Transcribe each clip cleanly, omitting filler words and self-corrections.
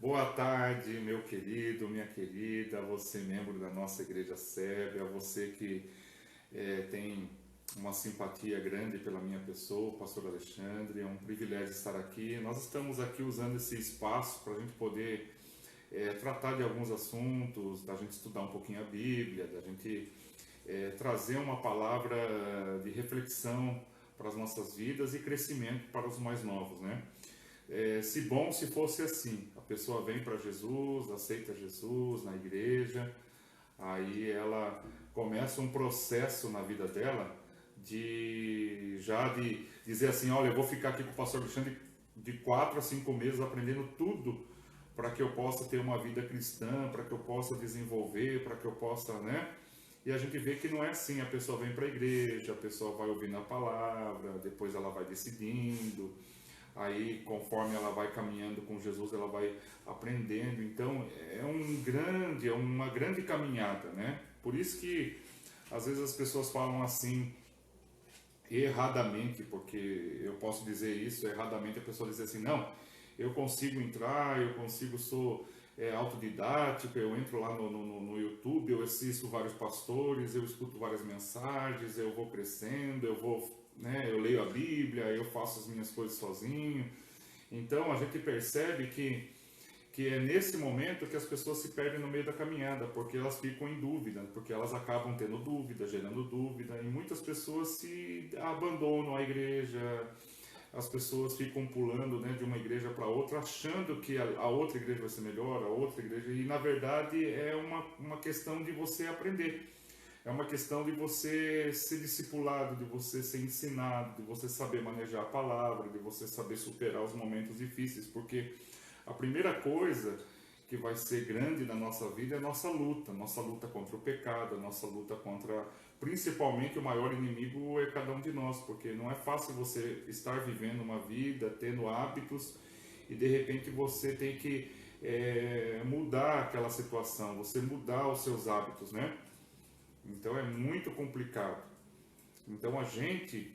Boa tarde, meu querido, minha querida, você membro da nossa Igreja Sébia, você que tem uma simpatia grande pela minha pessoa, Pastor Alexandre, é um privilégio estar aqui. Nós estamos aqui usando esse espaço para a gente poder tratar de alguns assuntos, da gente estudar um pouquinho a Bíblia, da gente trazer uma palavra de reflexão para as nossas vidas e crescimento para os mais novos, né? Se bom se fosse assim, a pessoa vem para Jesus, aceita Jesus na igreja, aí ela começa um processo na vida dela de dizer assim, olha, eu vou ficar aqui com o pastor Alexandre de 4 a 5 meses aprendendo tudo para que eu possa ter uma vida cristã, para que eu possa desenvolver, para que eu possa, né? E a gente vê que não é assim, a pessoa vem para a igreja, a pessoa vai ouvindo a palavra, depois ela vai decidindo, aí conforme ela vai caminhando com Jesus, ela vai aprendendo. Então é uma grande caminhada, né? Por isso que às vezes as pessoas falam assim erradamente, porque eu posso dizer isso erradamente, a pessoa diz assim, não, eu consigo entrar, eu consigo, sou autodidático, eu entro lá no YouTube, eu assisto vários pastores, eu escuto várias mensagens, eu vou crescendo, eu vou, né, eu leio a Bíblia, eu faço as minhas coisas sozinho. Então a gente percebe que é nesse momento que as pessoas se perdem no meio da caminhada, porque elas ficam em dúvida, porque elas acabam tendo dúvida, gerando dúvida, e muitas pessoas se abandonam a igreja, as pessoas ficam pulando, né, de uma igreja para outra, achando que a outra igreja vai ser melhor, a outra igreja, e na verdade é uma questão de você aprender. É uma questão de você ser discipulado, de você ser ensinado, de você saber manejar a palavra, de você saber superar os momentos difíceis, porque a primeira coisa que vai ser grande na nossa vida é a nossa luta contra o pecado, a nossa luta contra, principalmente o maior inimigo é cada um de nós, porque não é fácil você estar vivendo uma vida, tendo hábitos e de repente você tem que mudar aquela situação, você mudar os seus hábitos, né? Então é muito complicado. Então a gente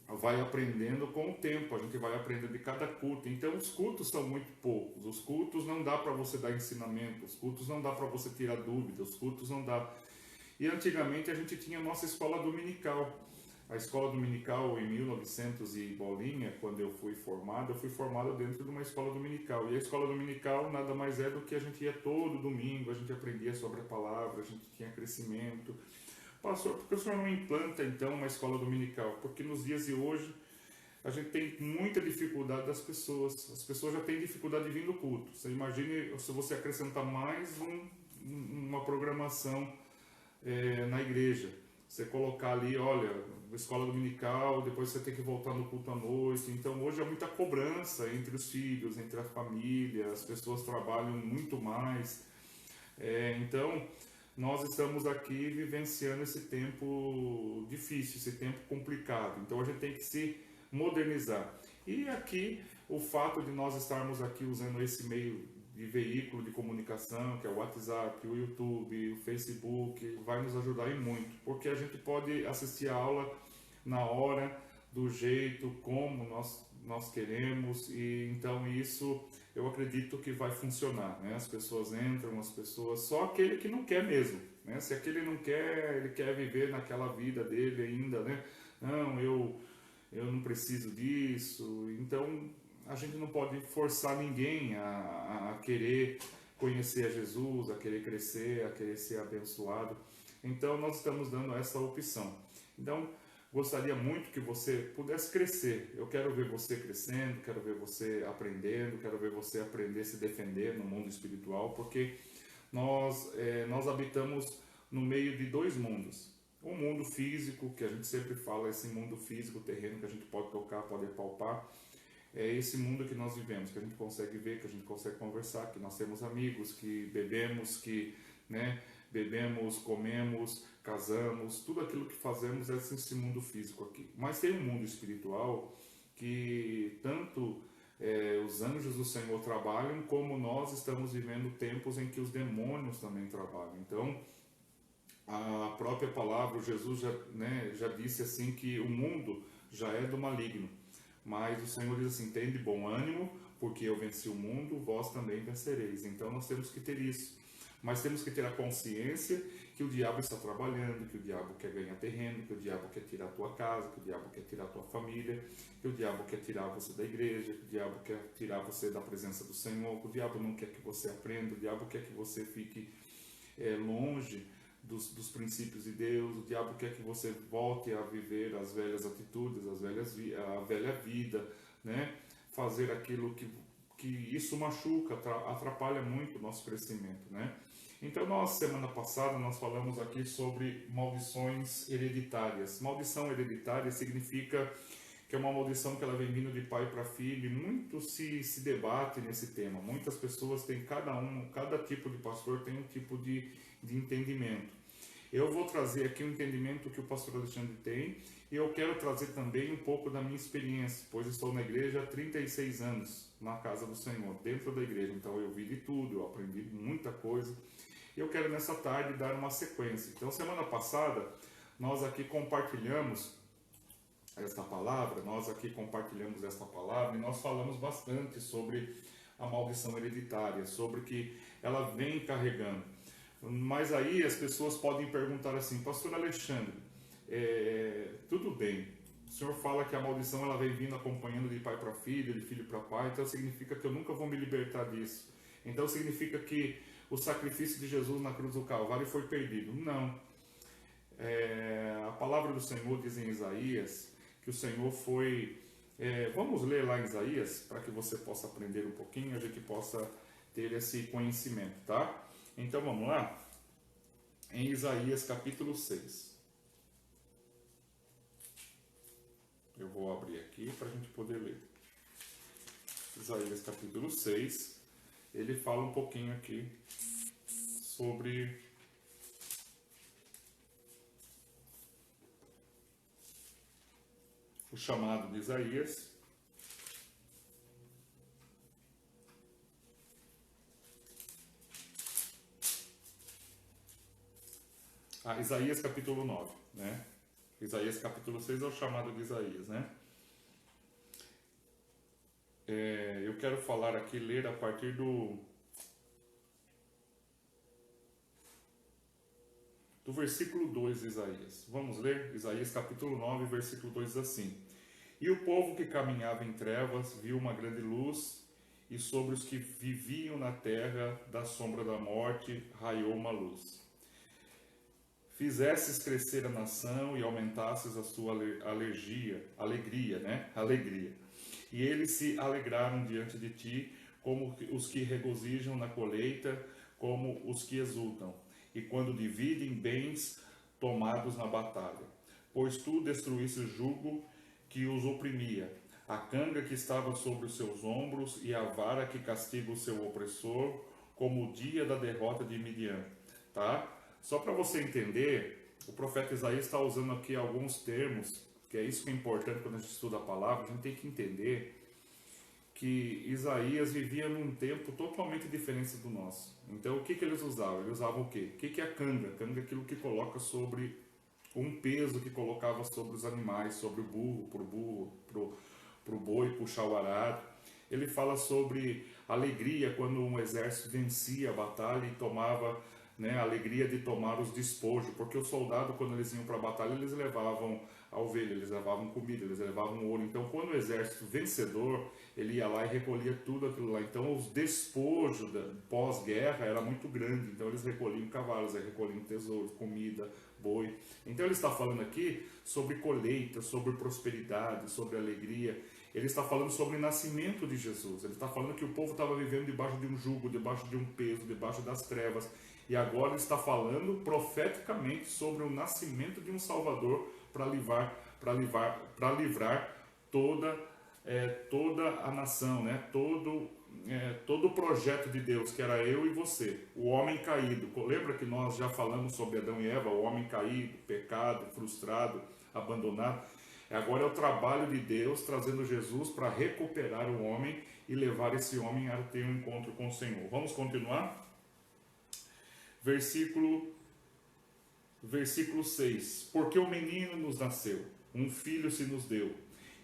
vai aprendendo com o tempo, a gente vai aprendendo de cada culto. Então os cultos são muito poucos, os cultos não dá para você dar ensinamento, os cultos não dá para você tirar dúvidas, os cultos não dá. E antigamente a gente tinha a nossa escola dominical. A escola dominical em 1900 e bolinha, quando eu fui formado dentro de uma escola dominical. E a escola dominical nada mais é do que a gente ia todo domingo, a gente aprendia sobre a palavra, a gente tinha crescimento. Pastor, por que o senhor não implanta então uma escola dominical? Porque nos dias de hoje a gente tem muita dificuldade das pessoas. As pessoas já têm dificuldade de vir no culto. Você imagine se você acrescentar mais uma programação na igreja. Você colocar ali, olha, escola dominical, depois você tem que voltar no culto à noite. Então hoje há muita cobrança entre os filhos, entre a família, as pessoas trabalham muito mais. Então nós estamos aqui vivenciando esse tempo difícil, esse tempo complicado. Então a gente tem que se modernizar. E aqui o fato de nós estarmos aqui usando esse meio de veículo de comunicação, que é o WhatsApp, o YouTube, o Facebook, vai nos ajudar em muito, porque a gente pode assistir a aula na hora, do jeito, como nós queremos, e então isso eu acredito que vai funcionar, né? As pessoas entram, as pessoas, só aquele que não quer mesmo, né? Se aquele não quer, ele quer viver naquela vida dele ainda, né? Não, eu não preciso disso, então a gente não pode forçar ninguém a querer conhecer a Jesus, a querer crescer, a querer ser abençoado. Então nós estamos dando essa opção. Então gostaria muito que você pudesse crescer. Eu quero ver você crescendo, quero ver você aprendendo, quero ver você aprender a se defender no mundo espiritual, porque nós habitamos no meio de dois mundos. Um mundo físico, que a gente sempre fala, esse mundo físico, terreno que a gente pode tocar, pode palpar, é esse mundo que nós vivemos, que a gente consegue ver, que a gente consegue conversar, que nós temos amigos, que bebemos, que, né, bebemos, comemos, casamos, tudo aquilo que fazemos é esse mundo físico aqui. Mas tem um mundo espiritual que tanto os anjos do Senhor trabalham, como nós estamos vivendo tempos em que os demônios também trabalham. Então, a própria palavra, Jesus já, né, já disse assim que o mundo já é do maligno. Mas o Senhor diz assim: tem de bom ânimo, porque eu venci o mundo, vós também vencereis. Então nós temos que ter isso. Mas temos que ter a consciência que o diabo está trabalhando, que o diabo quer ganhar terreno, que o diabo quer tirar a tua casa, que o diabo quer tirar a tua família, que o diabo quer tirar você da igreja, que o diabo quer tirar você da presença do Senhor, que o diabo não quer que você aprenda, o diabo quer que você fique longe dos princípios de Deus, o diabo quer que você volte a viver as velhas atitudes, a velha vida, né? Fazer aquilo que isso machuca, atrapalha muito o nosso crescimento, né? Então, semana passada, nós falamos aqui sobre maldições hereditárias. Maldição hereditária significa que é uma maldição que ela vem vindo de pai para filho, e muito se debate nesse tema. Muitas pessoas têm, cada tipo de pastor tem um tipo de entendimento. Eu vou trazer aqui o entendimento que o pastor Alexandre tem, e eu quero trazer também um pouco da minha experiência, pois estou na igreja há 36 anos, na casa do Senhor, dentro da igreja. Então eu vi de tudo, eu aprendi muita coisa. E eu quero nessa tarde dar uma sequência. Então, semana passada, nós aqui compartilhamos esta palavra, e nós falamos bastante sobre a maldição hereditária, sobre que ela vem carregando. Mas aí as pessoas podem perguntar assim: pastor Alexandre, tudo bem, o senhor fala que a maldição ela vem vindo acompanhando de pai para filho, de filho para pai, então significa que eu nunca vou me libertar disso. Então significa que o sacrifício de Jesus na cruz do Calvário foi perdido. Não. A palavra do Senhor diz em Isaías que o Senhor foi... vamos ler lá em Isaías, para que você possa aprender um pouquinho, a gente possa ter esse conhecimento, tá? Então vamos lá? Em Isaías capítulo 6. Eu vou abrir aqui para a gente poder ler. Isaías capítulo 6, ele fala um pouquinho aqui sobre o chamado de Isaías. Isaías capítulo 9, né? Isaías capítulo 6 é o chamado de Isaías, né? Eu quero falar aqui, ler a partir do versículo 2 de Isaías. Vamos ler? Isaías capítulo 9, versículo 2 diz assim: E o povo que caminhava em trevas viu uma grande luz, e sobre os que viviam na terra da sombra da morte raiou uma luz. Fizesses crescer a nação e aumentasses a sua alegria, né? Alegria. E eles se alegraram diante de ti, como os que regozijam na colheita, como os que exultam, e quando dividem bens tomados na batalha. Pois tu destruísse o jugo que os oprimia, a canga que estava sobre os seus ombros e a vara que castiga o seu opressor, como o dia da derrota de Midian. Tá? Só para você entender, o profeta Isaías está usando aqui alguns termos, que é isso que é importante quando a gente estuda a palavra. A gente tem que entender que Isaías vivia num tempo totalmente diferente do nosso. Então, o que eles usavam? Eles usavam o quê? O que é a canga? Canga é aquilo que coloca sobre um peso que colocava sobre os animais, sobre o burro, pro boi puxar o arado. Ele fala sobre alegria quando um exército vencia a batalha e tomava, né, a alegria de tomar os despojos, porque o soldado, quando eles iam para a batalha, eles levavam a ovelha, eles levavam comida, eles levavam ouro. Então, quando o exército vencedor, ele ia lá e recolhia tudo aquilo lá. Então, os despojos pós-guerra era muito grande. Então, eles recolhiam cavalos, recolhiam tesouros, comida, boi. Então, ele está falando aqui sobre colheita, sobre prosperidade, sobre alegria. Ele está falando sobre o nascimento de Jesus. Ele está falando que o povo estava vivendo debaixo de um jugo, debaixo de um peso, debaixo das trevas. E agora ele está falando profeticamente sobre o nascimento de um Salvador para livrar toda a nação, né? Todo o projeto de Deus, que era eu e você, o homem caído. Lembra que nós já falamos sobre Adão e Eva, o homem caído, pecado, frustrado, abandonado? Agora é o trabalho de Deus trazendo Jesus para recuperar o homem e levar esse homem a ter um encontro com o Senhor. Vamos continuar? Versículo 6. Porque o menino nos nasceu, um filho se nos deu,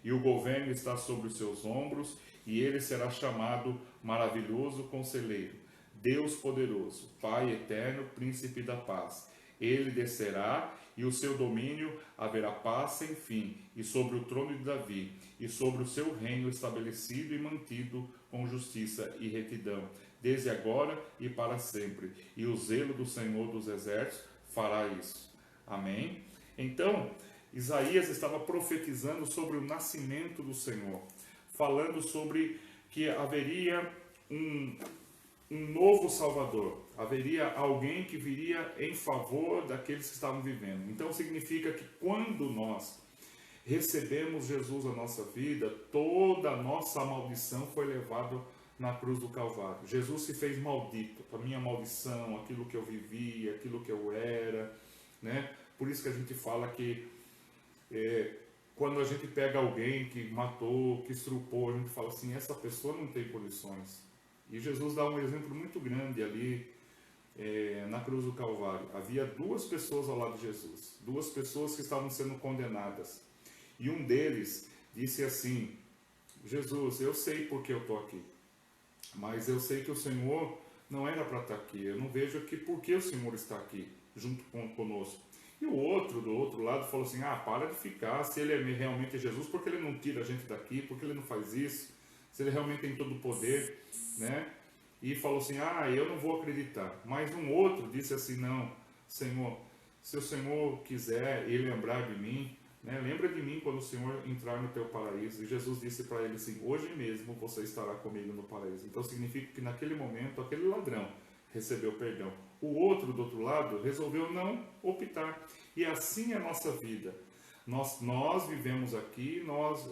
e o governo está sobre os seus ombros, e ele será chamado Maravilhoso Conselheiro, Deus Poderoso, Pai Eterno, Príncipe da Paz. Ele descerá e o seu domínio haverá paz sem fim, e sobre o trono de Davi, e sobre o seu reino estabelecido e mantido com justiça e retidão, desde agora e para sempre. E o zelo do Senhor dos Exércitos fará isso. Amém? Então, Isaías estava profetizando sobre o nascimento do Senhor, falando sobre que haveria um novo Salvador, haveria alguém que viria em favor daqueles que estavam vivendo. Então significa que quando nós recebemos Jesus na nossa vida, toda a nossa maldição foi levada na cruz do Calvário. Jesus se fez maldito, a minha maldição, aquilo que eu vivi, aquilo que eu era, né? Por isso que a gente fala que quando a gente pega alguém que matou, que estrupou, a gente fala assim, essa pessoa não tem condições. E Jesus dá um exemplo muito grande ali na cruz do Calvário. Havia duas pessoas ao lado de Jesus, duas pessoas que estavam sendo condenadas. E um deles disse assim, Jesus, eu sei porque eu estou aqui, mas eu sei que o Senhor não era para estar aqui. Eu não vejo aqui por que o Senhor está aqui, junto conosco. E o outro, do outro lado, falou assim, para de ficar, se ele realmente é Jesus, por que ele não tira a gente daqui, por que ele não faz isso? Se ele realmente tem todo o poder, né? E falou assim, eu não vou acreditar. Mas um outro disse assim, não, Senhor, se o Senhor quiser e lembrar de mim, né? Lembra de mim quando o Senhor entrar no teu paraíso. E Jesus disse para ele assim, hoje mesmo você estará comigo no paraíso. Então significa que naquele momento, aquele ladrão recebeu perdão. O outro, do outro lado, resolveu não optar. E assim é a nossa vida. Nós vivemos aqui,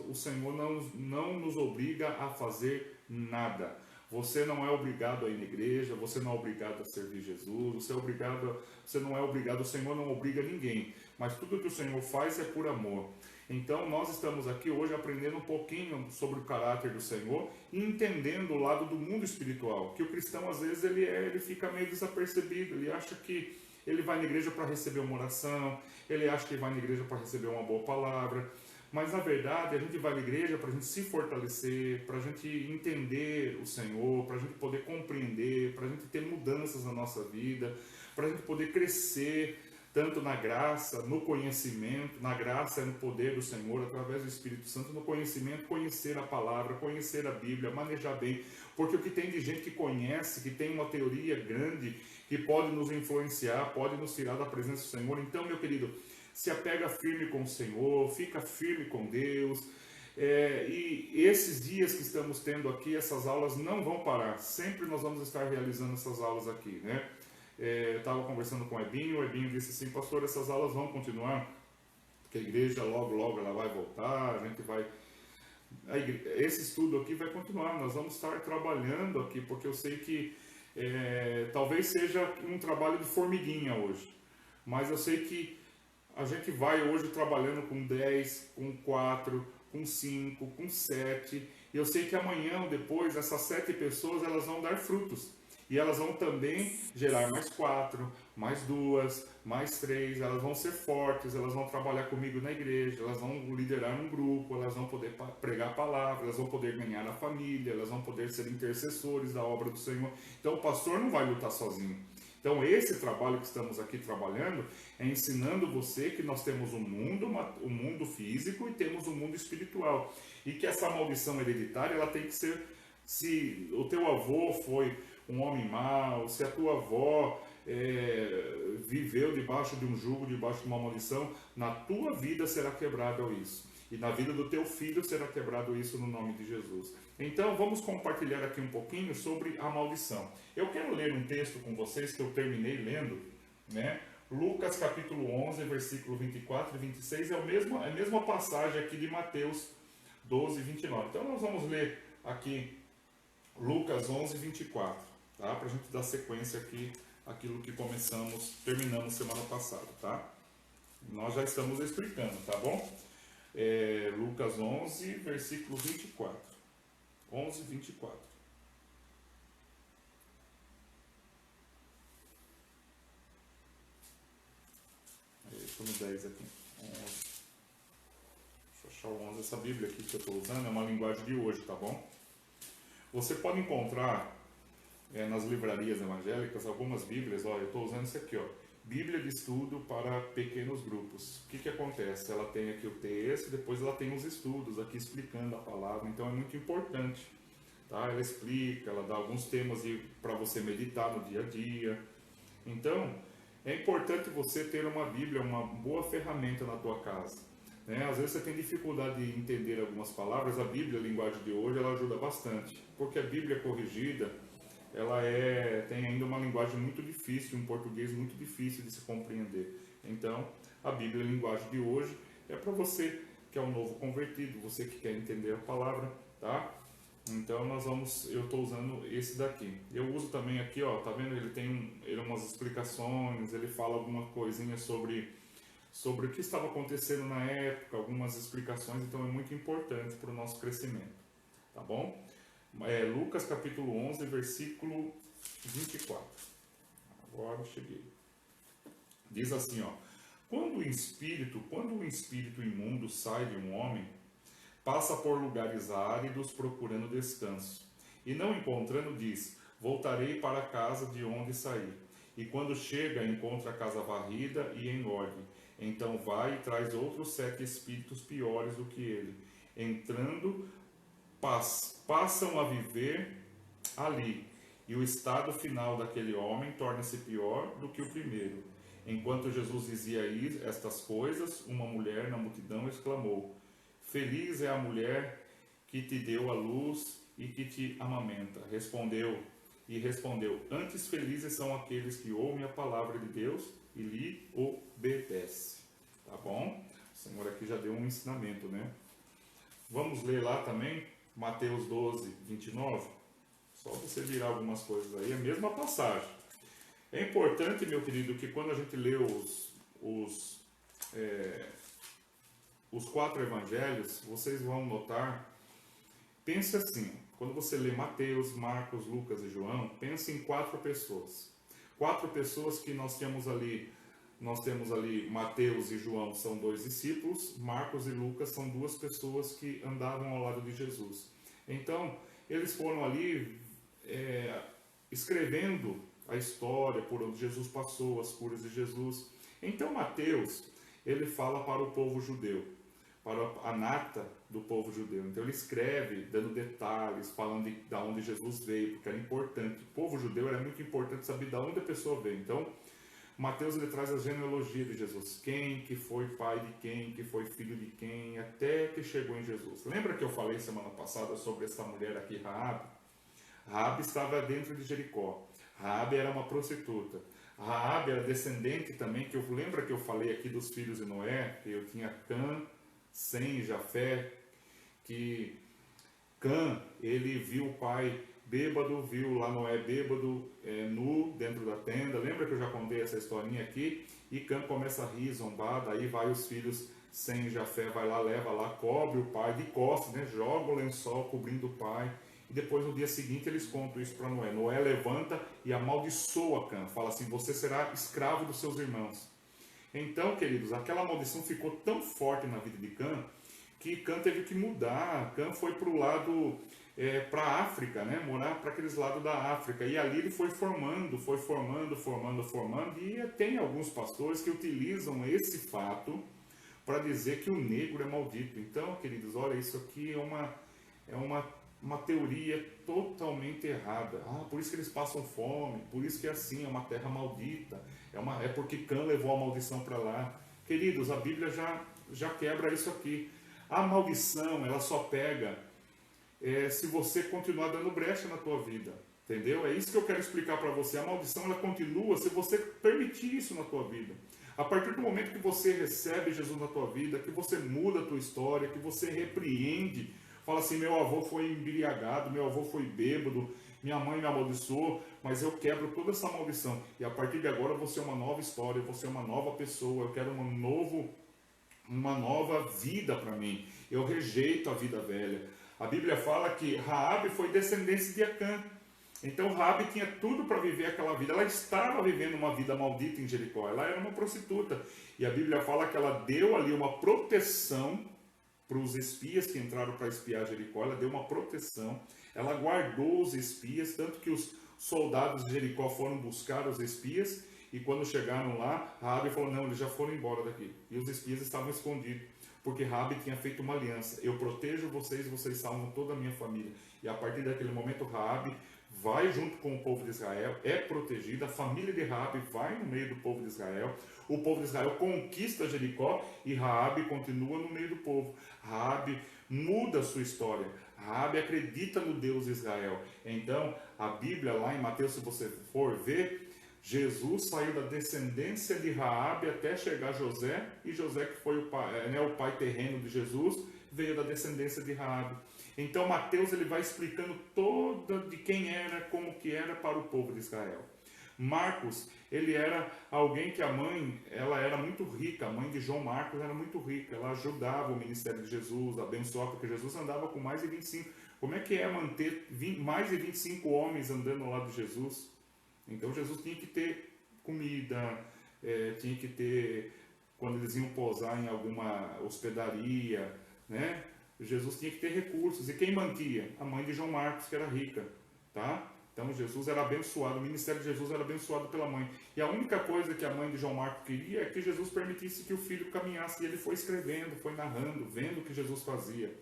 o Senhor não nos obriga a fazer nada. Você não é obrigado a ir na igreja, você não é obrigado a servir Jesus, você não é obrigado, o Senhor não obriga ninguém. Mas tudo que o Senhor faz é por amor. Então nós estamos aqui hoje aprendendo um pouquinho sobre o caráter do Senhor e entendendo o lado do mundo espiritual, que o cristão às vezes ele fica meio desapercebido, ele acha que ele vai na igreja para receber uma oração, ele acha que vai na igreja para receber uma boa palavra, mas na verdade a gente vai na igreja para a gente se fortalecer, para a gente entender o Senhor, para a gente poder compreender, para a gente ter mudanças na nossa vida, para a gente poder crescer tanto na graça, no conhecimento, na graça e no poder do Senhor, através do Espírito Santo, no conhecimento, conhecer a palavra, conhecer a Bíblia, manejar bem, porque o que tem de gente que conhece, que tem uma teoria grande, que pode nos influenciar, pode nos tirar da presença do Senhor. Então, meu querido, se apega firme com o Senhor, fica firme com Deus, e esses dias que estamos tendo aqui, essas aulas não vão parar, sempre nós vamos estar realizando essas aulas aqui, né? Estava conversando com o Ebinho disse assim, pastor, essas aulas vão continuar, porque a igreja logo ela vai voltar, a gente vai... Esse estudo aqui vai continuar, nós vamos estar trabalhando aqui, porque eu sei que talvez seja um trabalho de formiguinha hoje, mas eu sei que a gente vai hoje trabalhando com 10, com 4, com 5, com 7, e eu sei que amanhã ou depois essas 7 pessoas elas vão dar frutos. E elas vão também gerar mais 4, mais 2, mais 3, elas vão ser fortes, elas vão trabalhar comigo na igreja, elas vão liderar um grupo, elas vão poder pregar a palavra, elas vão poder ganhar a família, elas vão poder ser intercessores da obra do Senhor. Então o pastor não vai lutar sozinho. Então esse trabalho que estamos aqui trabalhando é ensinando você que nós temos um mundo físico e temos um mundo espiritual. E que essa maldição hereditária ela tem que ser, se o teu avô foi um homem mau, se a tua avó viveu debaixo de um jugo, debaixo de uma maldição, na tua vida será quebrado isso. E na vida do teu filho será quebrado isso no nome de Jesus. Então vamos compartilhar aqui um pouquinho sobre a maldição. Eu quero ler um texto com vocês que eu terminei lendo, né? Lucas capítulo 11, versículo 24 e 26, é a mesma passagem aqui de Mateus 12, 29. Então nós vamos ler aqui Lucas 11, 24. Tá? Para a gente dar sequência aqui aquilo que terminamos semana passada, tá? Nós já estamos explicando, tá bom? Lucas 11, versículo 24. 11, 24. Estou no 10 aqui. 11. Deixa eu achar o 11. Essa Bíblia aqui que eu estou usando é uma linguagem de hoje, tá bom? Você pode encontrar nas livrarias evangélicas algumas Bíblias. Ó, eu estou usando isso aqui, ó. Bíblia de estudo para pequenos grupos. O que que acontece? Ela tem aqui o texto, depois ela tem os estudos aqui explicando a palavra, então é muito importante. Tá? Ela explica, ela dá alguns temas para você meditar no dia a dia. Então, é importante você ter uma Bíblia, uma boa ferramenta na tua casa. Né? Às vezes você tem dificuldade de entender algumas palavras, a Bíblia, a linguagem de hoje, ela ajuda bastante. Porque a Bíblia corrigida, ela tem ainda uma linguagem muito difícil, um português muito difícil de se compreender. Então, a Bíblia, a linguagem de hoje, é para você que é um novo convertido, você que quer entender a palavra, tá? Então eu estou usando esse daqui. Eu uso também aqui, ó, tá vendo? Ele tem umas explicações, ele fala alguma coisinha sobre o que estava acontecendo na época, algumas explicações, então é muito importante para o nosso crescimento, tá bom? Lucas capítulo 11, versículo 24. Agora cheguei. Diz assim, ó: quando o espírito imundo sai de um homem, passa por lugares áridos procurando descanso, e não encontrando, diz: voltarei para a casa de onde saí. E quando chega, encontra a casa varrida e em ordem. Então vai e traz outros 7 espíritos piores do que ele. Entrando, passam a viver ali, e o estado final daquele homem torna-se pior do que o primeiro. Enquanto Jesus dizia estas coisas, uma mulher na multidão exclamou: feliz é a mulher que te deu a luz e que te amamenta. Respondeu: antes felizes são aqueles que ouvem a palavra de Deus e lhe obedecem. Tá bom? O Senhor aqui já deu um ensinamento, né? Vamos ler lá também, Mateus 12, 29. Só você virar algumas coisas aí, a mesma passagem. É importante, meu querido, que quando a gente lê os 4 evangelhos, vocês vão notar, pense assim, quando você lê Mateus, Marcos, Lucas e João, pense em 4 pessoas. 4 pessoas que nós temos ali, Mateus e João são 2 discípulos, Marcos e Lucas são 2 pessoas que andavam ao lado de Jesus. Então, eles foram ali escrevendo a história por onde Jesus passou, as curas de Jesus. Então, Mateus, ele fala para o povo judeu, para a nata do povo judeu. Então ele escreve dando detalhes, falando de onde Jesus veio, porque era importante. O povo judeu era muito importante saber de onde a pessoa veio. Então Mateus ele traz a genealogia de Jesus, quem que foi pai de quem, que foi filho de quem, até que chegou em Jesus. Lembra que eu falei semana passada sobre essa mulher aqui, Raabe? Raabe estava dentro de Jericó. Raabe era uma prostituta. Raabe era descendente também, lembra que eu falei aqui dos filhos de Noé, que eu tinha Cã, Sem, Jafé, que Cã, ele viu o pai bêbado, viu lá Noé bêbado, nu, dentro da tenda. Lembra que eu já contei essa historinha aqui? E Cã começa a rir, zombar, daí vai os filhos Sem e Jafé, vai lá, leva lá, cobre o pai de costas, né? Joga o lençol cobrindo o pai. E depois no dia seguinte eles contam isso para Noé. Noé levanta e amaldiçoa Cã, fala assim: você será escravo dos seus irmãos. Então, queridos, aquela maldição ficou tão forte na vida de Cã, que Cã teve que mudar. Cã foi para o lado, para a África, né? Morar para aqueles lados da África. E ali ele foi formando. E tem alguns pastores que utilizam esse fato para dizer que o negro é maldito. Então, queridos, olha, isso aqui é uma teoria totalmente errada. Por isso que eles passam fome, por isso que é assim, é uma terra maldita. É porque Cã levou a maldição para lá. Queridos, a Bíblia já quebra isso aqui. A maldição, ela só pega se você continuar dando brecha na tua vida. Entendeu? É isso que eu quero explicar para você. A maldição, ela continua se você permitir isso na tua vida. A partir do momento que você recebe Jesus na tua vida, que você muda a tua história, que você repreende, fala assim: meu avô foi embriagado, meu avô foi bêbado, minha mãe me amaldiçoou, mas eu quebro toda essa maldição. E a partir de agora você é uma nova história, você é uma nova pessoa, eu quero uma nova vida para mim. Eu rejeito a vida velha. A Bíblia fala que Raabe foi descendência de Acã. Então Raabe tinha tudo para viver aquela vida. Ela estava vivendo uma vida maldita em Jericó. Ela era uma prostituta. E a Bíblia fala que ela deu ali uma proteção para os espias que entraram para espiar Jericó, ela deu uma proteção, ela guardou os espias, tanto que os soldados de Jericó foram buscar os espias, e quando chegaram lá, Raabe falou, não, eles já foram embora daqui, e os espias estavam escondidos, porque Raabe tinha feito uma aliança, eu protejo vocês, vocês salvam toda a minha família, e a partir daquele momento Raabe vai junto com o povo de Israel, é protegida, a família de Raabe vai no meio do povo de Israel, o povo de Israel conquista Jericó e Raabe continua no meio do povo. Raabe muda a sua história, Raabe acredita no Deus de Israel. Então, a Bíblia lá em Mateus, se você for ver, Jesus saiu da descendência de Raabe até chegar a José, e José, que foi o pai terreno de Jesus, veio da descendência de Raabe. Então Mateus ele vai explicando toda de quem era, como que era para o povo de Israel. Marcos, ele era alguém que a mãe, ela era muito rica, a mãe de João Marcos era muito rica, ela ajudava o ministério de Jesus, abençoava, porque Jesus andava com mais de 25. Como é que é manter mais de 25 homens andando ao lado de Jesus? Então Jesus tinha que ter comida, tinha que ter, quando eles iam pousar em alguma hospedaria, né? Jesus tinha que ter recursos. E quem mantia? A mãe de João Marcos, que era rica, tá? Então Jesus era abençoado, o ministério de Jesus era abençoado pela mãe. E a única coisa que a mãe de João Marcos queria é que Jesus permitisse que o filho caminhasse. E ele foi escrevendo, foi narrando, vendo o que Jesus fazia.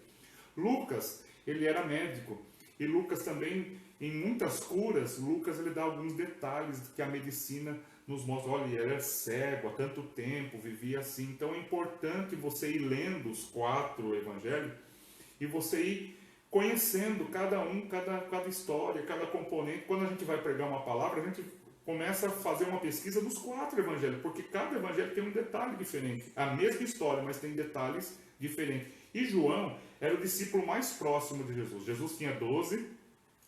Lucas, ele era médico. E Lucas também, em muitas curas, Lucas ele dá alguns detalhes que a medicina nos mostra. Olha, ele era cego há tanto tempo, vivia assim. Então é importante você ir lendo os 4 evangelhos e você ir conhecendo cada história, cada componente. Quando a gente vai pregar uma palavra, a gente começa a fazer uma pesquisa dos 4 evangelhos, porque cada evangelho tem um detalhe diferente. A mesma história, mas tem detalhes diferentes. E João era o discípulo mais próximo de Jesus. Jesus tinha 12,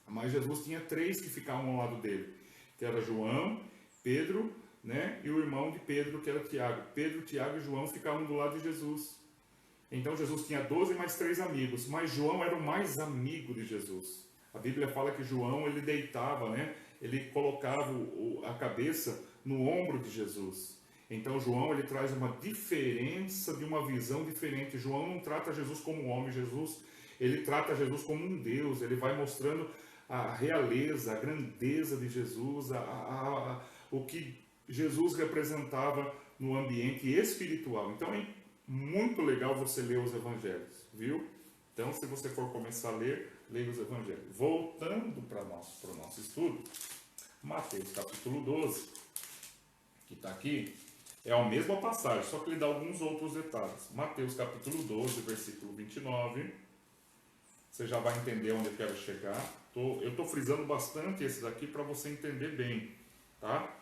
mas Jesus tinha 3 que ficavam ao lado dele, que era João, Pedro, né, e o irmão de Pedro, que era Tiago. Pedro, Tiago e João ficavam do lado de Jesus. Então Jesus tinha 12 mais 3 amigos, mas João era o mais amigo de Jesus. A Bíblia fala que João ele deitava, né? Ele colocava a cabeça no ombro de Jesus. Então João ele traz uma diferença, de uma visão diferente. João não trata Jesus como um homem, ele trata Jesus como um Deus. Ele vai mostrando a realeza, a grandeza de Jesus, o que Jesus representava no ambiente espiritual. Então muito legal você ler os evangelhos, viu? Então, se você for começar a ler, leia os evangelhos. Voltando para o nosso estudo, Mateus capítulo 12, que está aqui, é a mesma passagem, só que ele dá alguns outros detalhes. Mateus capítulo 12, versículo 29, você já vai entender onde eu quero chegar. Eu estou frisando bastante esse daqui para você entender bem, tá?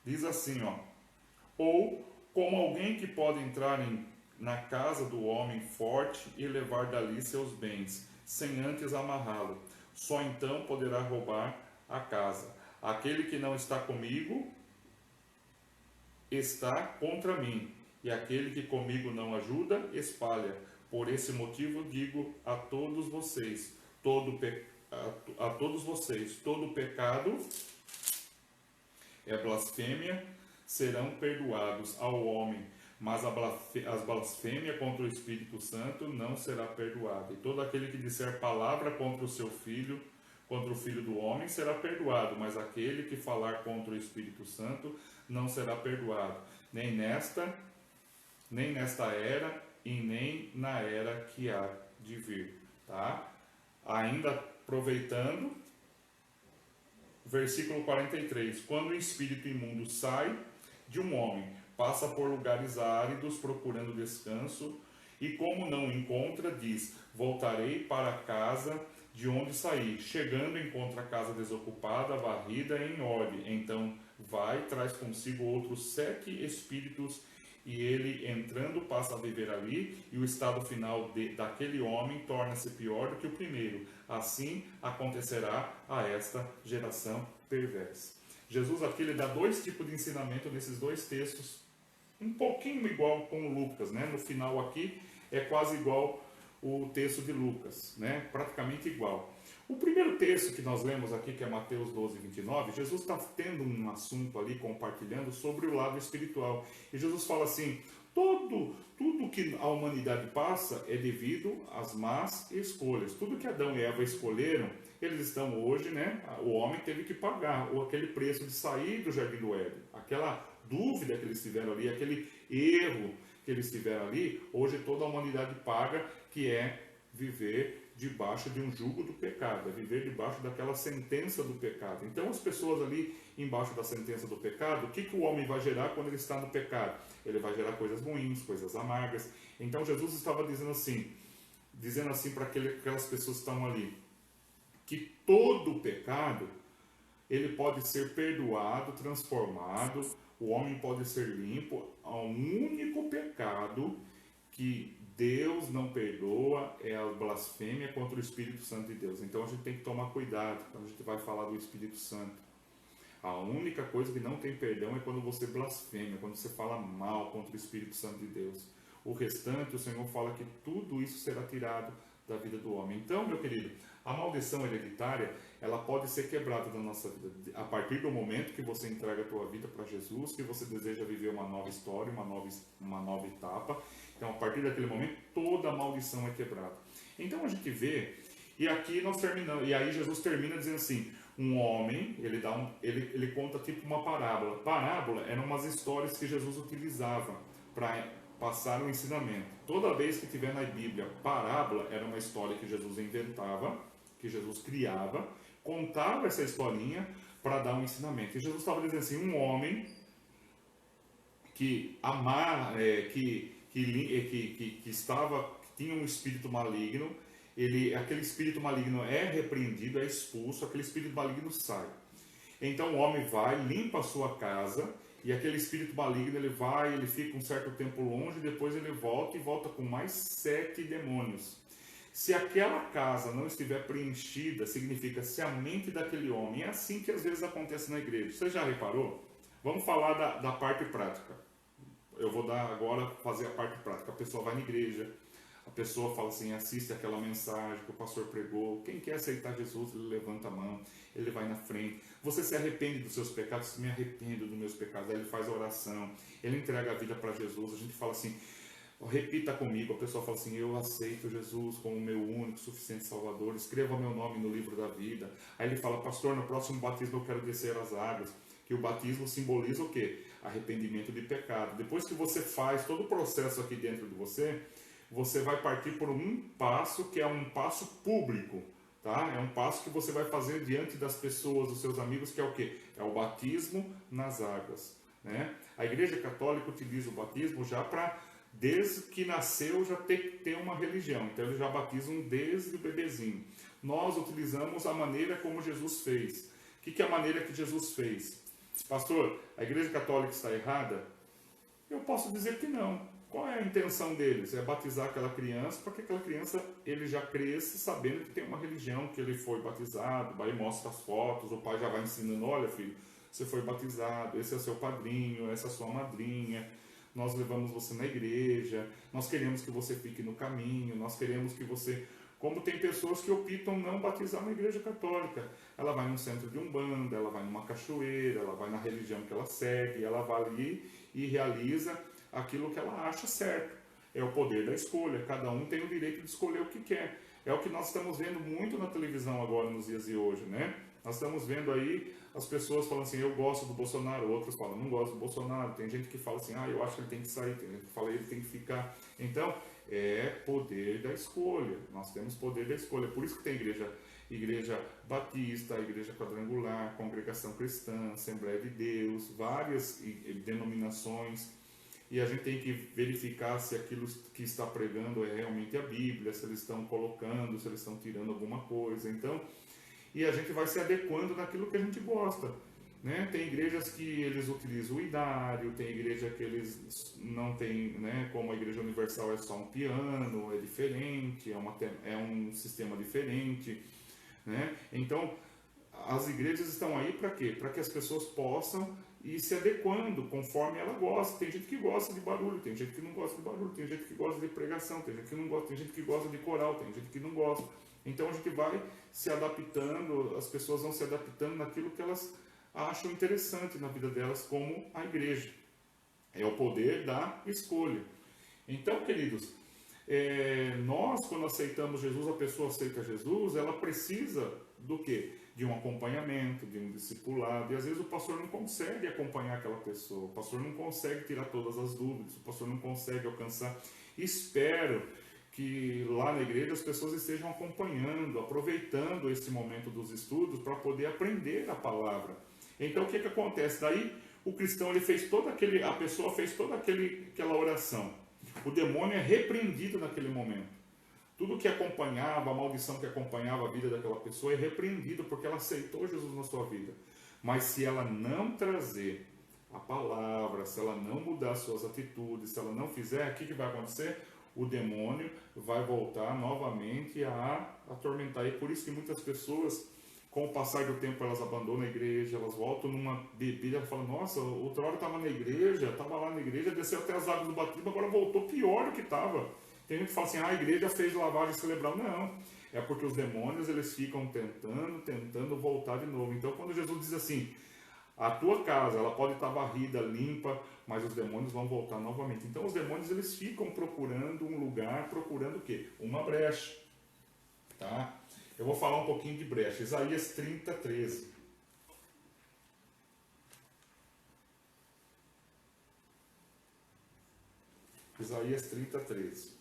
Diz assim, ó, ou como alguém que pode entrar na casa do homem forte e levar dali seus bens, sem antes amarrá-lo. Só então poderá roubar a casa. Aquele que não está comigo está contra mim, e aquele que comigo não ajuda, espalha. Por esse motivo digo a todos vocês, todo pecado é blasfêmia, serão perdoados ao homem, mas as blasfêmias contra o Espírito Santo não será perdoada. E todo aquele que disser palavra contra o seu filho, contra o Filho do Homem, será perdoado, mas aquele que falar contra o Espírito Santo não será perdoado, nem nesta era e nem na era que há de vir. Tá? Ainda aproveitando, versículo 43, quando o espírito imundo sai de um homem, passa por lugares áridos procurando descanso, e como não encontra, diz, voltarei para a casa de onde saí. Chegando, encontra a casa desocupada, varrida em ordem. Então vai, traz consigo outros 7 espíritos, e ele, entrando, passa a viver ali, e o estado final daquele homem torna-se pior do que o primeiro. Assim acontecerá a esta geração perversa. Jesus aqui ele dá 2 tipos de ensinamento nesses 2 textos, um pouquinho igual com o Lucas, né? No final aqui é quase igual o texto de Lucas, né? Praticamente igual. O primeiro texto que nós lemos aqui, que é Mateus 12, 29, Jesus está tendo um assunto ali, compartilhando sobre o lado espiritual. E Jesus fala assim, Tudo que a humanidade passa é devido às más escolhas. Tudo que Adão e Eva escolheram, eles estão hoje, né? O homem teve que pagar aquele preço de sair do Jardim do Éden. Aquela dúvida que eles tiveram ali, aquele erro que eles tiveram ali, hoje toda a humanidade paga, que é viver debaixo de um jugo do pecado, é viver debaixo daquela sentença do pecado. Então as pessoas ali embaixo da sentença do pecado, o que o homem vai gerar quando ele está no pecado? Ele vai gerar coisas ruins, coisas amargas. Então Jesus estava dizendo assim para aquelas pessoas que estão ali, que todo pecado ele pode ser perdoado, transformado, o homem pode ser limpo. Há um único pecado que Deus não perdoa, é a blasfêmia contra o Espírito Santo de Deus. Então a gente tem que tomar cuidado quando a gente vai falar do Espírito Santo. A única coisa que não tem perdão é quando você blasfema, quando você fala mal contra o Espírito Santo de Deus. O restante, o Senhor fala que tudo isso será tirado da vida do homem. Então, meu querido, a maldição hereditária, ela pode ser quebrada da nossa vida. A partir do momento que você entrega a tua vida para Jesus, que você deseja viver uma nova história, uma nova etapa. Então, a partir daquele momento, toda a maldição é quebrada. Então, a gente vê, e aqui nós terminamos, e aí Jesus termina dizendo assim, um homem, ele conta tipo uma parábola. Parábola eram umas histórias que Jesus utilizava para passar um ensinamento. Toda vez que tiver na Bíblia parábola, era uma história que Jesus inventava, que Jesus criava, contava essa historinha para dar um ensinamento. E Jesus estava dizendo assim, um homem que tinha um espírito maligno, aquele espírito maligno é repreendido, é expulso, aquele espírito maligno sai. Então o homem vai, limpa a sua casa, e aquele espírito maligno ele fica um certo tempo longe, depois ele volta e volta com mais 7 demônios. Se aquela casa não estiver preenchida, significa se a mente daquele homem, é assim que às vezes acontece na igreja. Você já reparou? Vamos falar da parte prática. Eu vou fazer a parte prática. A pessoa vai na igreja, a pessoa fala assim, assiste aquela mensagem que o pastor pregou. Quem quer aceitar Jesus, ele levanta a mão, ele vai na frente. Você se arrepende dos seus pecados? Me arrependo dos meus pecados. Aí ele faz a oração, ele entrega a vida para Jesus. A gente fala assim, repita comigo. A pessoa fala assim, eu aceito Jesus como meu único, suficiente Salvador. Escreva meu nome no livro da vida. Aí ele fala, pastor, no próximo batismo eu quero descer as águas. Que o batismo simboliza o quê? Arrependimento de pecado. Depois que você faz todo o processo aqui dentro de você, você vai partir por um passo que é um passo público, tá? É um passo que você vai fazer diante das pessoas, dos seus amigos, que é o quê? É o batismo nas águas, né? A Igreja Católica utiliza o batismo já para, desde que nasceu, já ter uma religião. Então eles já batizam desde o bebezinho. Nós utilizamos a maneira como Jesus fez. O que é a maneira que Jesus fez? Pastor, a Igreja Católica está errada? Eu posso dizer que não. Qual é a intenção deles? É batizar aquela criança para que aquela criança ele já cresça sabendo que tem uma religião, que ele foi batizado, aí mostra as fotos, o pai já vai ensinando, olha filho, você foi batizado, esse é seu padrinho, essa é a sua madrinha, nós levamos você na igreja, nós queremos que você fique no caminho, nós queremos que você... Como tem pessoas que optam não batizar na Igreja Católica. Ela vai num centro de umbanda, ela vai numa cachoeira, ela vai na religião que ela segue, ela vai ali e realiza aquilo que ela acha certo. É o poder da escolha, cada um tem o direito de escolher o que quer. É o que nós estamos vendo muito na televisão agora, nos dias de hoje, né? Nós estamos vendo aí as pessoas falando assim, eu gosto do Bolsonaro, outros falam, não gosto do Bolsonaro. Tem gente que fala assim, eu acho que ele tem que sair, tem gente que fala, ele tem que ficar. Então, é poder da escolha. Nós temos poder da escolha. Por isso que tem igreja batista, igreja quadrangular, congregação cristã, Assembleia de Deus, várias denominações. E a gente tem que verificar se aquilo que está pregando é realmente a Bíblia, se eles estão colocando, se eles estão tirando alguma coisa. Então, e a gente vai se adequando naquilo que a gente gosta. Né? Tem igrejas que eles utilizam o idário, tem igreja que eles não têm, né? Como a Igreja Universal é só um piano, é diferente, é um sistema diferente. Né? Então, as igrejas estão aí para quê? Para que as pessoas possam ir se adequando conforme ela gosta. Tem gente que gosta de barulho, tem gente que não gosta de barulho, tem gente que gosta de pregação, tem gente que não gosta, tem gente que gosta de coral, tem gente que não gosta. Então a gente vai se adaptando, as pessoas vão se adaptando naquilo que elas acham interessante na vida delas, como a igreja. É o poder da escolha. Então, queridos, nós, quando aceitamos Jesus, a pessoa aceita Jesus, ela precisa do quê? De um acompanhamento, de um discipulado. E às vezes o pastor não consegue acompanhar aquela pessoa, o pastor não consegue tirar todas as dúvidas, o pastor não consegue alcançar. Espero que lá na igreja as pessoas estejam acompanhando, aproveitando esse momento dos estudos para poder aprender a palavra. Então o que acontece? Daí o cristão ele fez a pessoa fez toda aquela oração. O demônio é repreendido naquele momento. Tudo que acompanhava, a maldição que acompanhava a vida daquela pessoa é repreendido porque ela aceitou Jesus na sua vida. Mas se ela não trazer a palavra, se ela não mudar suas atitudes, se ela não fizer, o que vai acontecer? O demônio vai voltar novamente a atormentar. E por isso que muitas pessoas, com o passar do tempo, elas abandonam a igreja, elas voltam numa bebida, elas falam, nossa, outra hora estava na igreja, estava lá na igreja, desceu até as águas do batismo, agora voltou pior do que estava. Tem gente que fala assim, a igreja fez lavagem cerebral. Não, é porque os demônios eles ficam tentando voltar de novo. Então quando Jesus diz assim, a tua casa ela pode estar varrida, limpa, mas os demônios vão voltar novamente. Então os demônios eles ficam procurando um lugar, procurando o quê? Uma brecha. Tá? Eu vou falar um pouquinho de brecha. Isaías 30, 13. Isaías 30, 13.